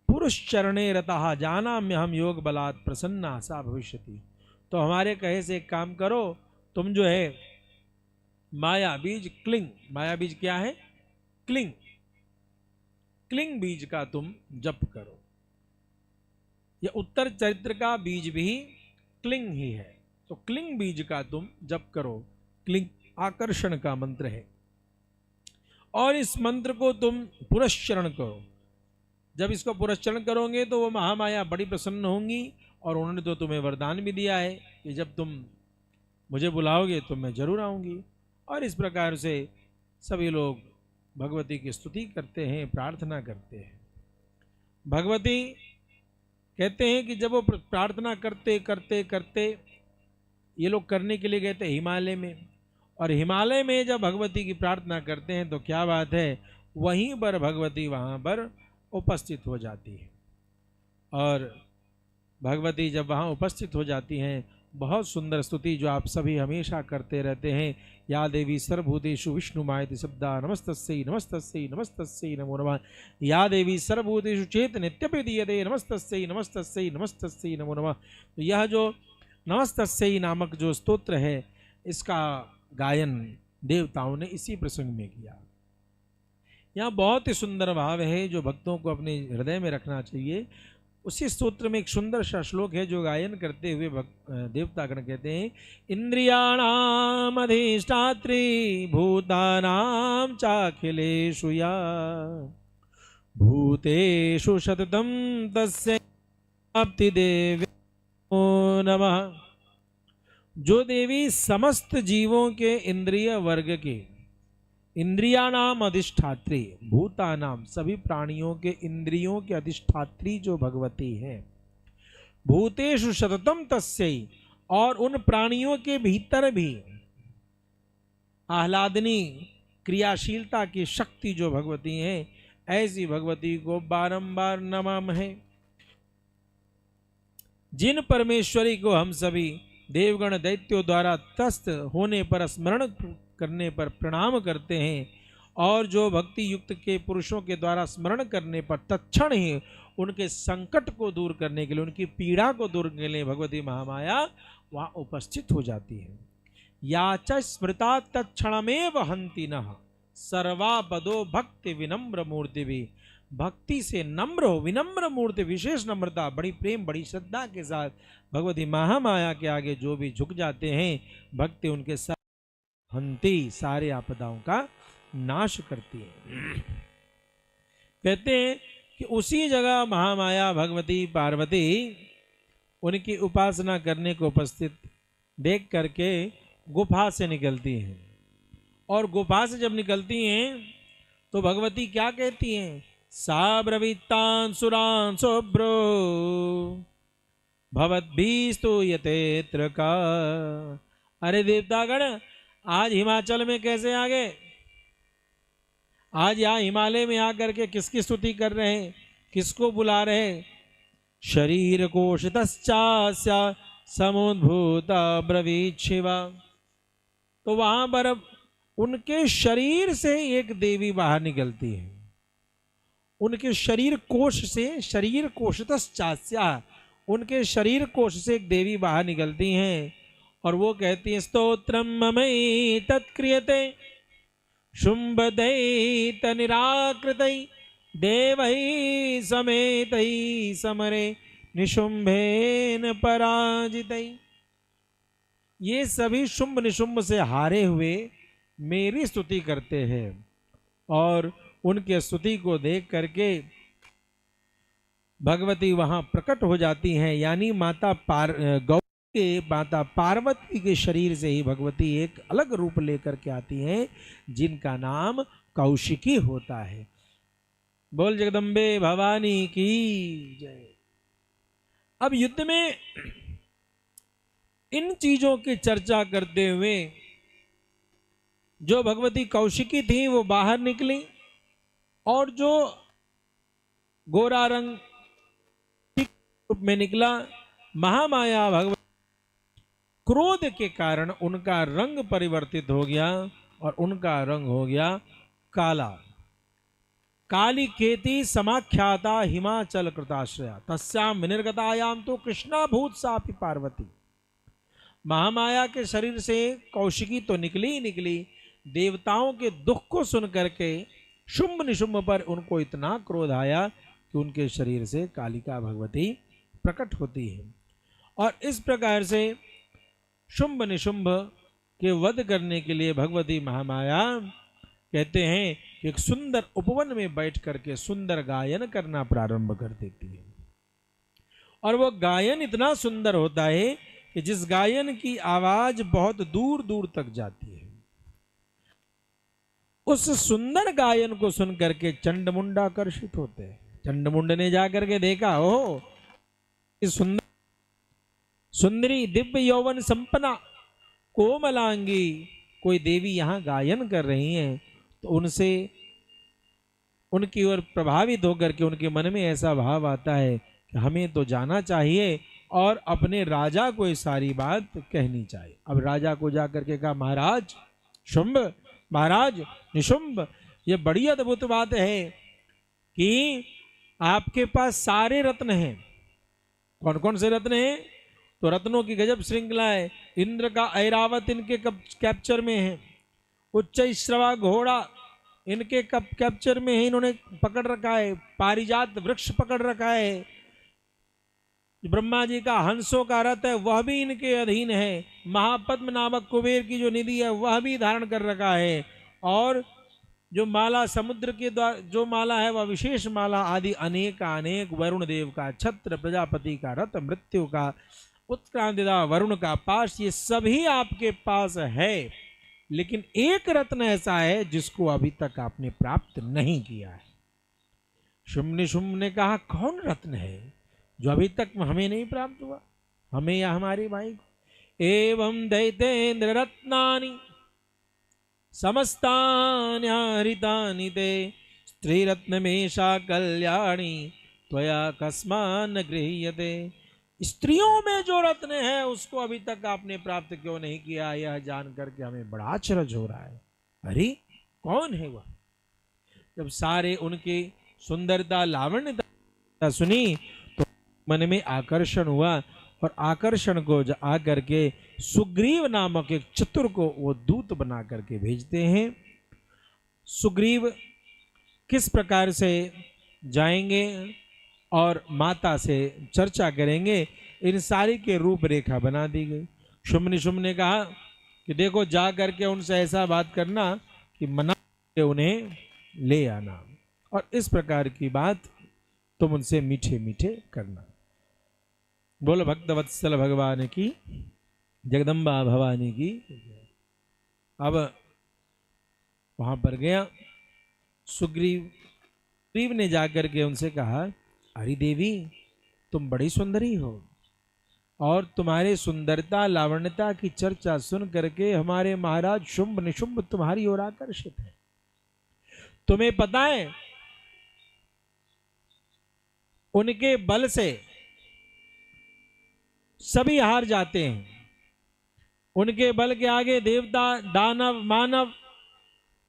पुरुष चरणे रता जाना में हम योग बलात् प्रसन्ना सा भविष्यति। तो हमारे कहे से एक काम करो, तुम जो है माया बीज क्लिंग, माया बीज क्या है? क्लिंग, क्लिंग बीज का तुम जप करो। यह उत्तर चरित्र का बीज भी क्लिंग ही है, तो क्लिंग बीज का तुम जप करो। क्लिंग आकर्षण का मंत्र है, और इस मंत्र को तुम पुरस्चरण करो। जब इसको पुरस्चरण करोगे तो वो महामाया बड़ी प्रसन्न होंगी, और उन्होंने तो तुम्हें वरदान भी दिया है कि जब तुम मुझे बुलाओगे तो मैं जरूर आऊंगी। और इस प्रकार से सभी लोग भगवती की स्तुति करते हैं, प्रार्थना करते हैं। भगवती कहते हैं कि जब वो प्रार्थना करते करते करते ये लोग करने के लिए गए थे हिमालय में, और हिमालय में जब भगवती की प्रार्थना करते हैं तो क्या बात है, वहीं पर भगवती वहाँ पर उपस्थित हो जाती है। और भगवती जब वहाँ उपस्थित हो जाती हैं, बहुत सुंदर स्तुति जो आप सभी हमेशा करते रहते हैं, या देवी सर्वभूतेषु विष्णुमायति शब्दा नमस्तस्यै नमस्तस्यै नमस्तस्यै नमो नमः, या देवी सर्वभूतेषु चेत नित्यपि दीयते नमस्तस्यै नमस्तस्यै नमस्तस्यै नमो नमः। तो यह जो नमस्तस्यै नामक जो स्तोत्र है, इसका गायन देवताओं ने इसी प्रसंग में किया। यहाँ बहुत ही सुंदर भाव है जो भक्तों को अपने हृदय में रखना चाहिए। उसी स्तोत्र में एक सुंदर सा श्लोक है जो गायन करते हुए देवतागण कहते हैं, इंद्रियाणाम अधिष्ठात्री भूतानाम चाखिलेषु या भूतेषु सततम तस्यै प्राप्ति देव्यो नमः। जो देवी समस्त जीवों के इंद्रिय वर्ग के, इंद्रियाणाम अधिष्ठात्री, भूतानाम सभी प्राणियों के इंद्रियों के अधिष्ठात्री जो भगवती है, भूतेषु सततम तस्यै, और उन प्राणियों के भीतर भी आह्लादनी क्रियाशीलता की शक्ति जो भगवती है, ऐसी भगवती को बारंबार नमामहे। जिन परमेश्वरी को हम सभी देवगण दैत्यों द्वारा त्रस्त होने पर, स्मरण करने पर प्रणाम करते हैं, और जो भक्ति युक्त के पुरुषों के द्वारा स्मरण करने पर तत्क्षण ही उनके संकट को दूर करने के लिए, उनकी पीड़ा को दूर करने के लिए भगवती महामाया वहाँ उपस्थित हो जाती है। या च स्मृता तत्क्षणमेव हंति नः सर्वापदो भक्ति विनम्र मूर्ति भी। भक्ति से नम्र हो, विनम्र मूर्ति, विशेष नम्रता, बड़ी प्रेम बड़ी श्रद्धा के साथ भगवती महामाया के आगे जो भी झुक जाते हैं, भक्ति उनके साथ हंती, सारे आपदाओं का नाश करती है। कहते हैं कि उसी जगह महामाया भगवती पार्वती उनकी उपासना करने को उपस्थित देख करके गुफा से निकलती हैं, और गुफा से जब निकलती हैं तो भगवती क्या कहती हैं? सा ब्रवीतान् सुरान् शुभ्रो भवद्भिस्तूयते का। अरे देवतागण, आज हिमाचल में कैसे आ गए? आज यहाँ हिमालय में आकर के किसकी स्तुति कर रहे हैं, किसको बुला रहे हैं? शरीर कोशितश्चास्य समुद्भूता ब्रवीत शिवा। तो वहां पर उनके शरीर से एक देवी बाहर निकलती है, उनके शरीर कोश से, शरीर कोशितश्चास्य, उनके शरीर कोश से एक देवी बाहर निकलती हैं, और वो कहती है स्तोत्रम ममई तत्क्रियते शुंभदैत निराकृतै देवै समेतै समरे निशुंभेन पराजितै। ये सभी शुंभ निशुंभ से हारे हुए मेरी स्तुति करते हैं, और उनके स्तुति को देख करके भगवती वहां प्रकट हो जाती हैं। यानी माता माता पार्वती के शरीर से ही भगवती एक अलग रूप लेकर के आती हैं, जिनका नाम कौशिकी होता है। बोल जगदम्बे भवानी की जय। अब युद्ध में इन चीजों की चर्चा करते हुए जो भगवती कौशिकी थी वो बाहर निकली, और जो गोरा रंग रूप में निकला महामाया भगवती, क्रोध के कारण उनका रंग परिवर्तित हो गया, और उनका रंग हो गया काला। काली केती समाख्याता हिमाचल कृताश्रया तस्याम विनिर्गतायाम तो कृष्णा भूत सापि पार्वती। महामाया के शरीर से कौशिकी तो निकली ही निकली, देवताओं के दुख को सुन करके शुंभ निशुंभ पर उनको इतना क्रोध आया कि उनके शरीर से कालिका भगवती प्रकट होती है। और इस प्रकार से शुंभ निशुंभ के वध करने के लिए भगवती महामाया कहते हैं कि एक सुंदर उपवन में बैठ करके सुंदर गायन करना प्रारंभ कर देती है, और वो गायन इतना सुंदर होता है कि जिस गायन की आवाज बहुत दूर दूर तक जाती है। उस सुंदर गायन को सुन करके चंडमुंड आकर्षित होते हैं। चंडमुंड ने जाकर के देखा, ओह इस सुंदर सुंदरी दिव्य यौवन संपन्ना कोमलांगी कोई देवी यहाँ गायन कर रही हैं, तो उनसे उनकी ओर प्रभावित होकर के उनके मन में ऐसा भाव आता है कि हमें तो जाना चाहिए और अपने राजा को ये सारी बात कहनी चाहिए। अब राजा को जाकर के कहा, महाराज शुंभ, महाराज निशुंभ, ये बड़ी अद्भुत बात है कि आपके पास सारे रत्न हैं। कौन कौन से रत्न हैं? तो रत्नों की गजब श्रृंखला है। इंद्र का ऐरावत इनके कैप्चर में है, उच्च श्रवा घोड़ा इनके कैप्चर में है, इन्होंने पकड़ रखा है। पारिजात वृक्ष पकड़ रखा है। ब्रह्मा जी का हंसों का रथ है, वह भी इनके अधीन है। महापद्म नामक कुबेर की जो निधि है वह भी धारण कर रखा है। और जो माला समुद्र के द्वारा जो माला है वह विशेष माला आदि अनेक अनेक, वरुण देव का छत्र, प्रजापति का रथ, मृत्यु का उत्क्रांतिदा, वरुण का पाश, ये सभी आपके पास है। लेकिन एक रत्न ऐसा है जिसको अभी तक आपने प्राप्त नहीं किया है। शुम्भ शुम्भ ने कहा, कौन रत्न है जो अभी तक हमें नहीं प्राप्त हुआ, हमें या हमारे भाई को? एवं दैतेन्द्र रत्नानि समस्तान्यहरितानि ते स्त्रीरत्नमेषा कल्याणी त्वया कस्मान्न गृह्यते। स्त्रियों में जो रत्न है उसको अभी तक आपने प्राप्त क्यों नहीं किया, यह जान करके हमें बड़ा आश्चर्य हो रहा है। अरे कौन है वह? जब सारे उनके सुंदरता लावण्यता सुनी तो मन में आकर्षण हुआ, और आकर्षण को आकर के सुग्रीव नामक एक चतुर को वो दूत बना करके भेजते हैं। सुग्रीव किस प्रकार से जाएंगे और माता से चर्चा करेंगे। इन सारी के रूपरेखा बना दी गई। शुम्भ निशुम्भ ने कहा कि देखो जा करके उनसे ऐसा बात करना कि मना के उन्हें ले आना, और इस प्रकार की बात तुम उनसे मीठे मीठे करना। बोलो भक्तवत्सल भगवान की, जगदम्बा भवानी की। अब वहां पर गया सुग्रीव ने जाकर के उनसे कहा, अरे देवी तुम बड़ी सुंदरी हो, और तुम्हारे सुंदरता लावण्यता की चर्चा सुन करके हमारे महाराज शुंभ निशुंभ तुम्हारी ओर आकर्षित है। तुम्हें पता है उनके बल से सभी हार जाते हैं। उनके बल के आगे देवता दानव मानव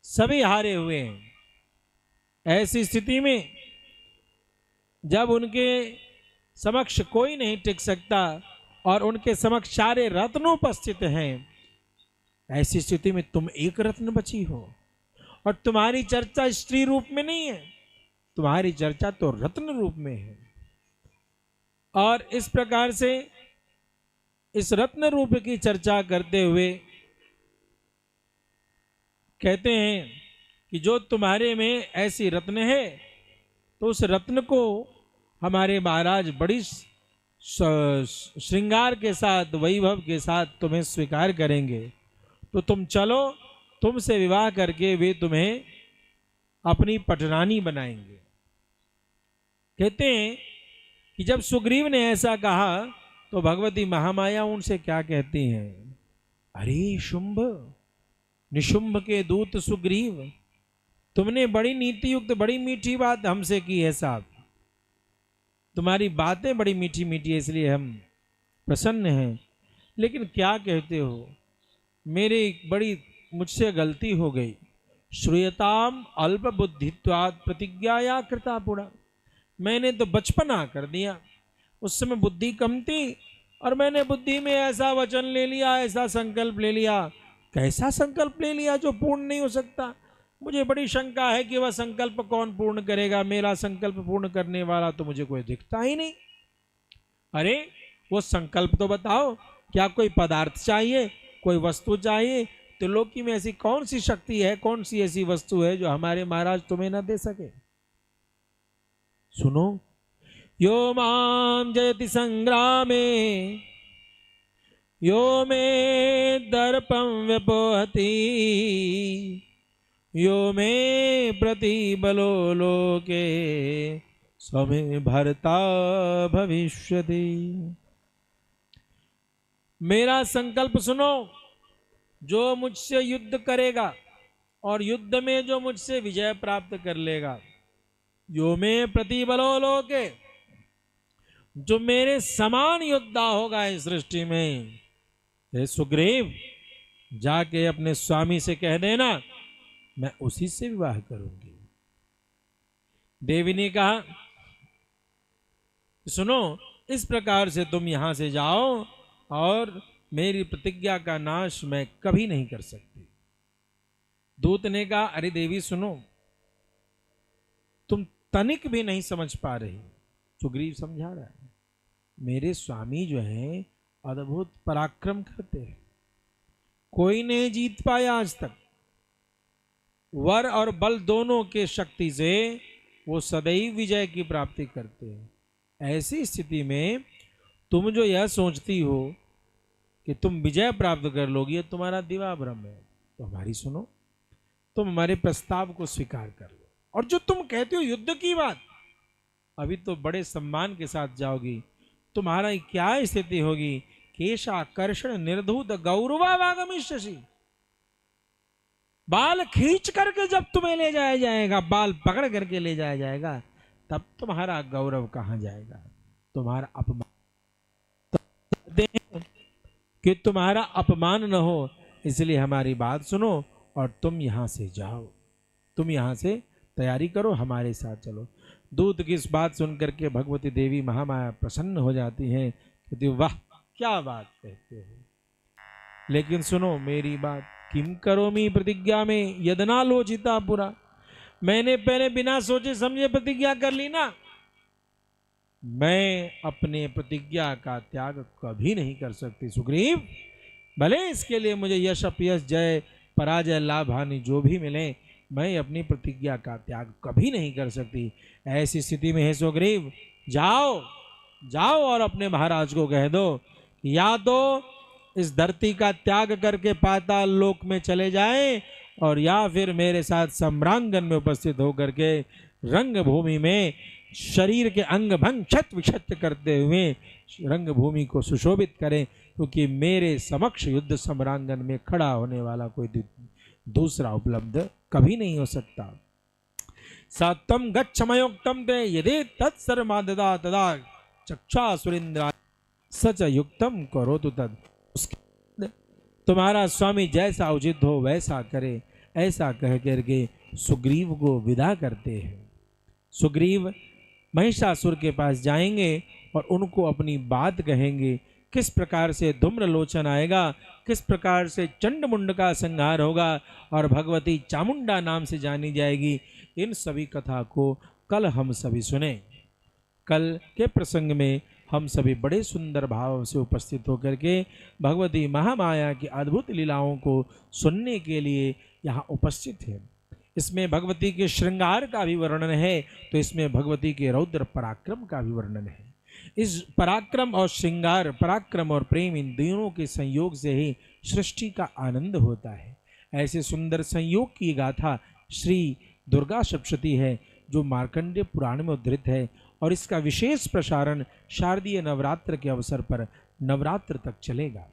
सभी हारे हुए हैं। ऐसी स्थिति में जब उनके समक्ष कोई नहीं टिक सकता और उनके समक्ष सारे रत्न उपस्थित हैं, ऐसी स्थिति में तुम एक रत्न बची हो, और तुम्हारी चर्चा स्त्री रूप में नहीं है, तुम्हारी चर्चा तो रत्न रूप में है। और इस प्रकार से इस रत्न रूप की चर्चा करते हुए कहते हैं कि जो तुम्हारे में ऐसी रत्न है, तो उस रत्न को हमारे महाराज बड़ी श्रृंगार के साथ वैभव के साथ तुम्हें स्वीकार करेंगे। तो तुम चलो, तुमसे विवाह करके वे तुम्हें अपनी पटरानी बनाएंगे। कहते हैं कि जब सुग्रीव ने ऐसा कहा तो भगवती महामाया उनसे क्या कहती हैं, अरे शुंभ निशुंभ के दूत सुग्रीव, तुमने बड़ी नीति युक्त बड़ी मीठी बात हमसे की है साहब। तुम्हारी बातें बड़ी मीठी मीठी है, इसलिए हम प्रसन्न हैं। लेकिन क्या कहते हो, मेरी बड़ी मुझसे गलती हो गई। श्रूयताम अल्प बुद्धित्वात् प्रतिज्ञाया कृता पुरा। मैंने तो बचपना कर दिया, उस समय बुद्धि कम थी और मैंने बुद्धि में ऐसा वचन ले लिया, ऐसा संकल्प ले लिया। कैसा संकल्प ले लिया जो पूर्ण नहीं हो सकता। मुझे बड़ी शंका है कि वह संकल्प कौन पूर्ण करेगा। मेरा संकल्प पूर्ण करने वाला तो मुझे कोई दिखता ही नहीं। अरे वो संकल्प तो बताओ, क्या कोई पदार्थ चाहिए, कोई वस्तु चाहिए? त्रिलोकी में ऐसी कौन सी शक्ति है, कौन सी ऐसी वस्तु है जो हमारे महाराज तुम्हें ना दे सके? सुनो, यो मां जयति संग्रामे यो मे दर्पं व्यपोहति यो मे प्रतिबलो लोके स्वमे भर्ता भविष्यति। मेरा संकल्प सुनो, जो मुझसे युद्ध करेगा और युद्ध में जो मुझसे विजय प्राप्त कर लेगा, यो मे प्रतिबलो लोके, जो मेरे समान योद्धा होगा इस सृष्टि में, हे सुग्रीव जाके अपने स्वामी से कह देना मैं उसी से विवाह करूंगी। देवी ने कहा सुनो, इस प्रकार से तुम यहां से जाओ और मेरी प्रतिज्ञा का नाश मैं कभी नहीं कर सकती। दूत ने कहा अरे देवी सुनो, तुम तनिक भी नहीं समझ पा रही। सुग्रीव समझा रहा है, मेरे स्वामी जो हैं अद्भुत पराक्रम करते हैं, कोई नहीं जीत पाया आज तक। वर और बल दोनों के शक्ति से वो सदैव विजय की प्राप्ति करते हैं। ऐसी स्थिति में तुम जो यह सोचती हो कि तुम विजय प्राप्त कर लोगी, ये तुम्हारा दिवा भ्रम है। तो हमारी सुनो, तुम हमारे प्रस्ताव को स्वीकार कर लो, और जो तुम कहते हो युद्ध की बात, अभी तो बड़े सम्मान के साथ जाओगी। तुम्हारा क्या स्थिति होगी, केशाकर्षण निर्धूत गौरवागमिष्यसि, बाल खींच करके जब तुम्हें ले जाया जाएगा, बाल पकड़ करके ले जाया जाएगा, तब तुम्हारा गौरव कहां जाएगा, तुम्हारा अपमान कि तुम्हारा अपमान न हो। इसलिए हमारी बात सुनो और तुम यहां से जाओ, तुम यहां से तैयारी करो, हमारे साथ चलो। दूत की इस बात सुनकर के भगवती देवी महामाया प्रसन्न हो जाती हैं, कहती वाह क्या बात कहते हो। लेकिन सुनो मेरी बात, किम करोमि प्रतिज्ञा में यदना लोचिता पुरा, मैंने पहले बिना सोचे समझे प्रतिज्ञा कर ली ना, मैं अपने प्रतिज्ञा का त्याग कभी नहीं कर सकती सुग्रीव। भले इसके लिए मुझे यश अपयश जय पराजय लाभ हानि जो भी मिले, मैं अपनी प्रतिज्ञा का त्याग कभी नहीं कर सकती। ऐसी स्थिति में है सुग्रीव, जाओ जाओ और अपने महाराज को कह दो, या तो इस धरती का त्याग करके पाताल लोक में चले जाएं, और या फिर मेरे साथ सम्रांगन में उपस्थित होकर के रंगभूमि में शरीर के अंग भंग क्षत विक्षत करते हुए रंगभूमि को सुशोभित करें, क्योंकि मेरे समक्ष युद्ध सम्रांगन में खड़ा होने वाला कोई दूसरा उपलब्ध कभी नहीं हो सकता। सत्यम गच्छमयोक्तम ते यदि तत्सर्वमाददा तदा चक्षा सुरेंद्र सच युक्तम करो तो तद। तुम्हारा स्वामी जैसा उचित हो वैसा करे, ऐसा कह करके सुग्रीव को विदा करते हैं। सुग्रीव महिषासुर के पास जाएंगे और उनको अपनी बात कहेंगे, किस प्रकार से धूम्रलोचन आएगा, किस प्रकार से चंडमुंड का संहार होगा और भगवती चामुंडा नाम से जानी जाएगी। इन सभी कथा को कल हम सभी सुने। कल के प्रसंग में हम सभी बड़े सुंदर भाव से उपस्थित होकर के भगवती महामाया की अद्भुत लीलाओं को सुनने के लिए यहाँ उपस्थित हैं। इसमें भगवती के श्रृंगार का भी वर्णन है, तो इसमें भगवती के रौद्र पराक्रम का भी वर्णन है। इस पराक्रम और श्रृंगार, पराक्रम और प्रेम, इन दोनों के संयोग से ही सृष्टि का आनंद होता है। ऐसे सुंदर संयोग की गाथा श्री दुर्गा सप्तशती है, जो मार्कंडेय पुराण में उद्धृत है, और इसका विशेष प्रसारण शारदीय नवरात्र के अवसर पर नवरात्र तक चलेगा।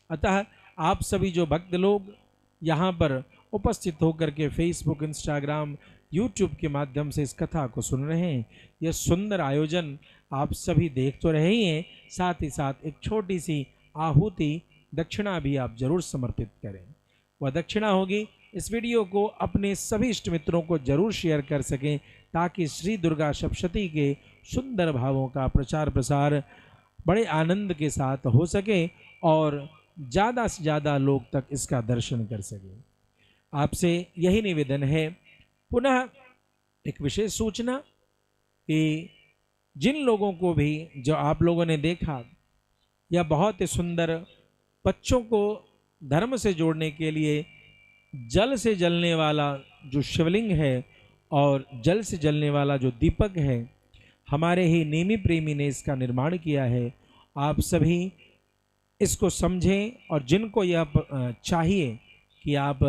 अतः आप सभी जो भक्त लोग यहाँ पर उपस्थित होकर के फेसबुक, इंस्टाग्राम, यूट्यूब के माध्यम से इस कथा को सुन रहे हैं, यह सुंदर आयोजन आप सभी देख तो रहे ही हैं, साथ ही साथ एक छोटी सी आहुति दक्षिणा भी आप जरूर समर्पित करें। वह दक्षिणा होगी, इस वीडियो को अपने सभी इष्ट मित्रों को जरूर शेयर कर सकें, ताकि श्री दुर्गा सप्तशती के सुंदर भावों का प्रचार प्रसार बड़े आनंद के साथ हो सके और ज़्यादा से ज़्यादा लोग तक इसका दर्शन कर सकें। आपसे यही निवेदन है। पुनः एक विशेष सूचना कि जिन लोगों को भी, जो आप लोगों ने देखा या बहुत ही सुंदर बच्चों को धर्म से जोड़ने के लिए जल से जलने वाला जो शिवलिंग है और जल से जलने वाला जो दीपक है, हमारे ही नेमी प्रेमी ने इसका निर्माण किया है। आप सभी इसको समझें, और जिनको यह चाहिए कि आप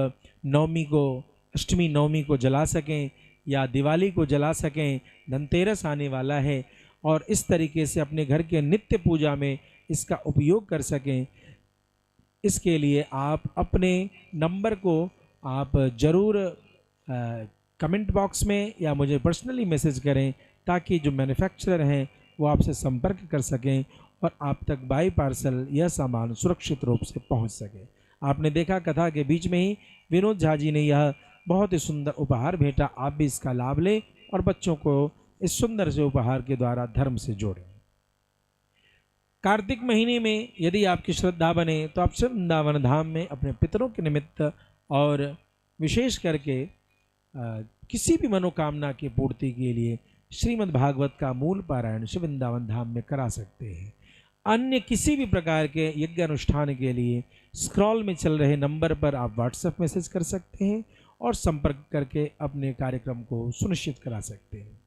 नवमी को, अष्टमी नवमी को जला सकें या दिवाली को जला सकें, धनतेरस आने वाला है, और इस तरीके से अपने घर के नित्य पूजा में इसका उपयोग कर सकें, इसके लिए आप अपने नंबर को आप ज़रूर कमेंट बॉक्स में या मुझे पर्सनली मैसेज करें, ताकि जो मैन्युफैक्चरर हैं वो आपसे संपर्क कर सकें और आप तक बाई पार्सल यह सामान सुरक्षित रूप से पहुंच सके। आपने देखा कथा के बीच में ही विनोद झा जी ने यह बहुत ही सुंदर उपहार भेंटा। आप भी इसका लाभ लें और बच्चों को इस सुंदर से उपहार के द्वारा धर्म से जोड़ें। कार्तिक महीने में यदि आपकी श्रद्धा बने तो आप वृंदावन धाम में अपने पितरों के निमित्त और विशेष करके किसी भी मनोकामना की पूर्ति के लिए श्रीमद् भागवत का मूल पारायण श्री वृंदावन धाम में करा सकते हैं। अन्य किसी भी प्रकार के यज्ञ अनुष्ठान के लिए स्क्रॉल में चल रहे नंबर पर आप व्हाट्सएप मैसेज कर सकते हैं और संपर्क करके अपने कार्यक्रम को सुनिश्चित करा सकते हैं।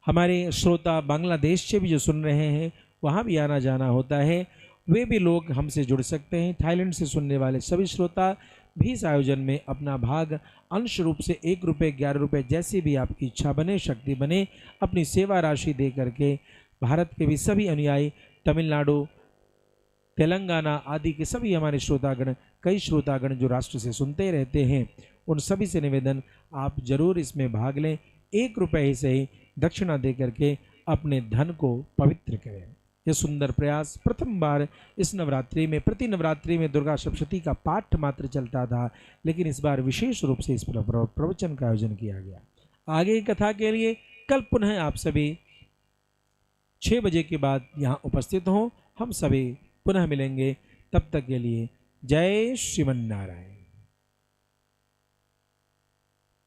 हमारे श्रोता बांग्लादेश से भी जो सुन रहे हैं, वहाँ भी आना जाना होता है, वे भी लोग हमसे जुड़ सकते हैं। थाईलैंड से सुनने वाले सभी श्रोता भी इस आयोजन में अपना भाग अंश रूप से 1 रुपये 11 रुपये जैसी भी आपकी इच्छा बने, शक्ति बने, अपनी सेवा राशि दे करके भारत के भी सभी अनुयायी, तमिलनाडु, तेलंगाना आदि के सभी हमारे श्रोतागण, कई श्रोतागण जो राष्ट्र से सुनते रहते हैं, उन सभी से निवेदन आप जरूर इसमें भाग लें। 1 रुपये ही सही दक्षिणा दे करके अपने धन को पवित्र करें। यह सुंदर प्रयास प्रथम बार इस नवरात्रि में, प्रति नवरात्रि में दुर्गा सप्तशती का पाठ मात्र चलता था, लेकिन इस बार विशेष रूप से इस प्रवचन का आयोजन किया गया। आगे की कथा के लिए कल पुनः आप सभी 6 बजे के बाद यहाँ उपस्थित हों। हम सभी पुनः मिलेंगे, तब तक के लिए जय श्रीमन्नारायण।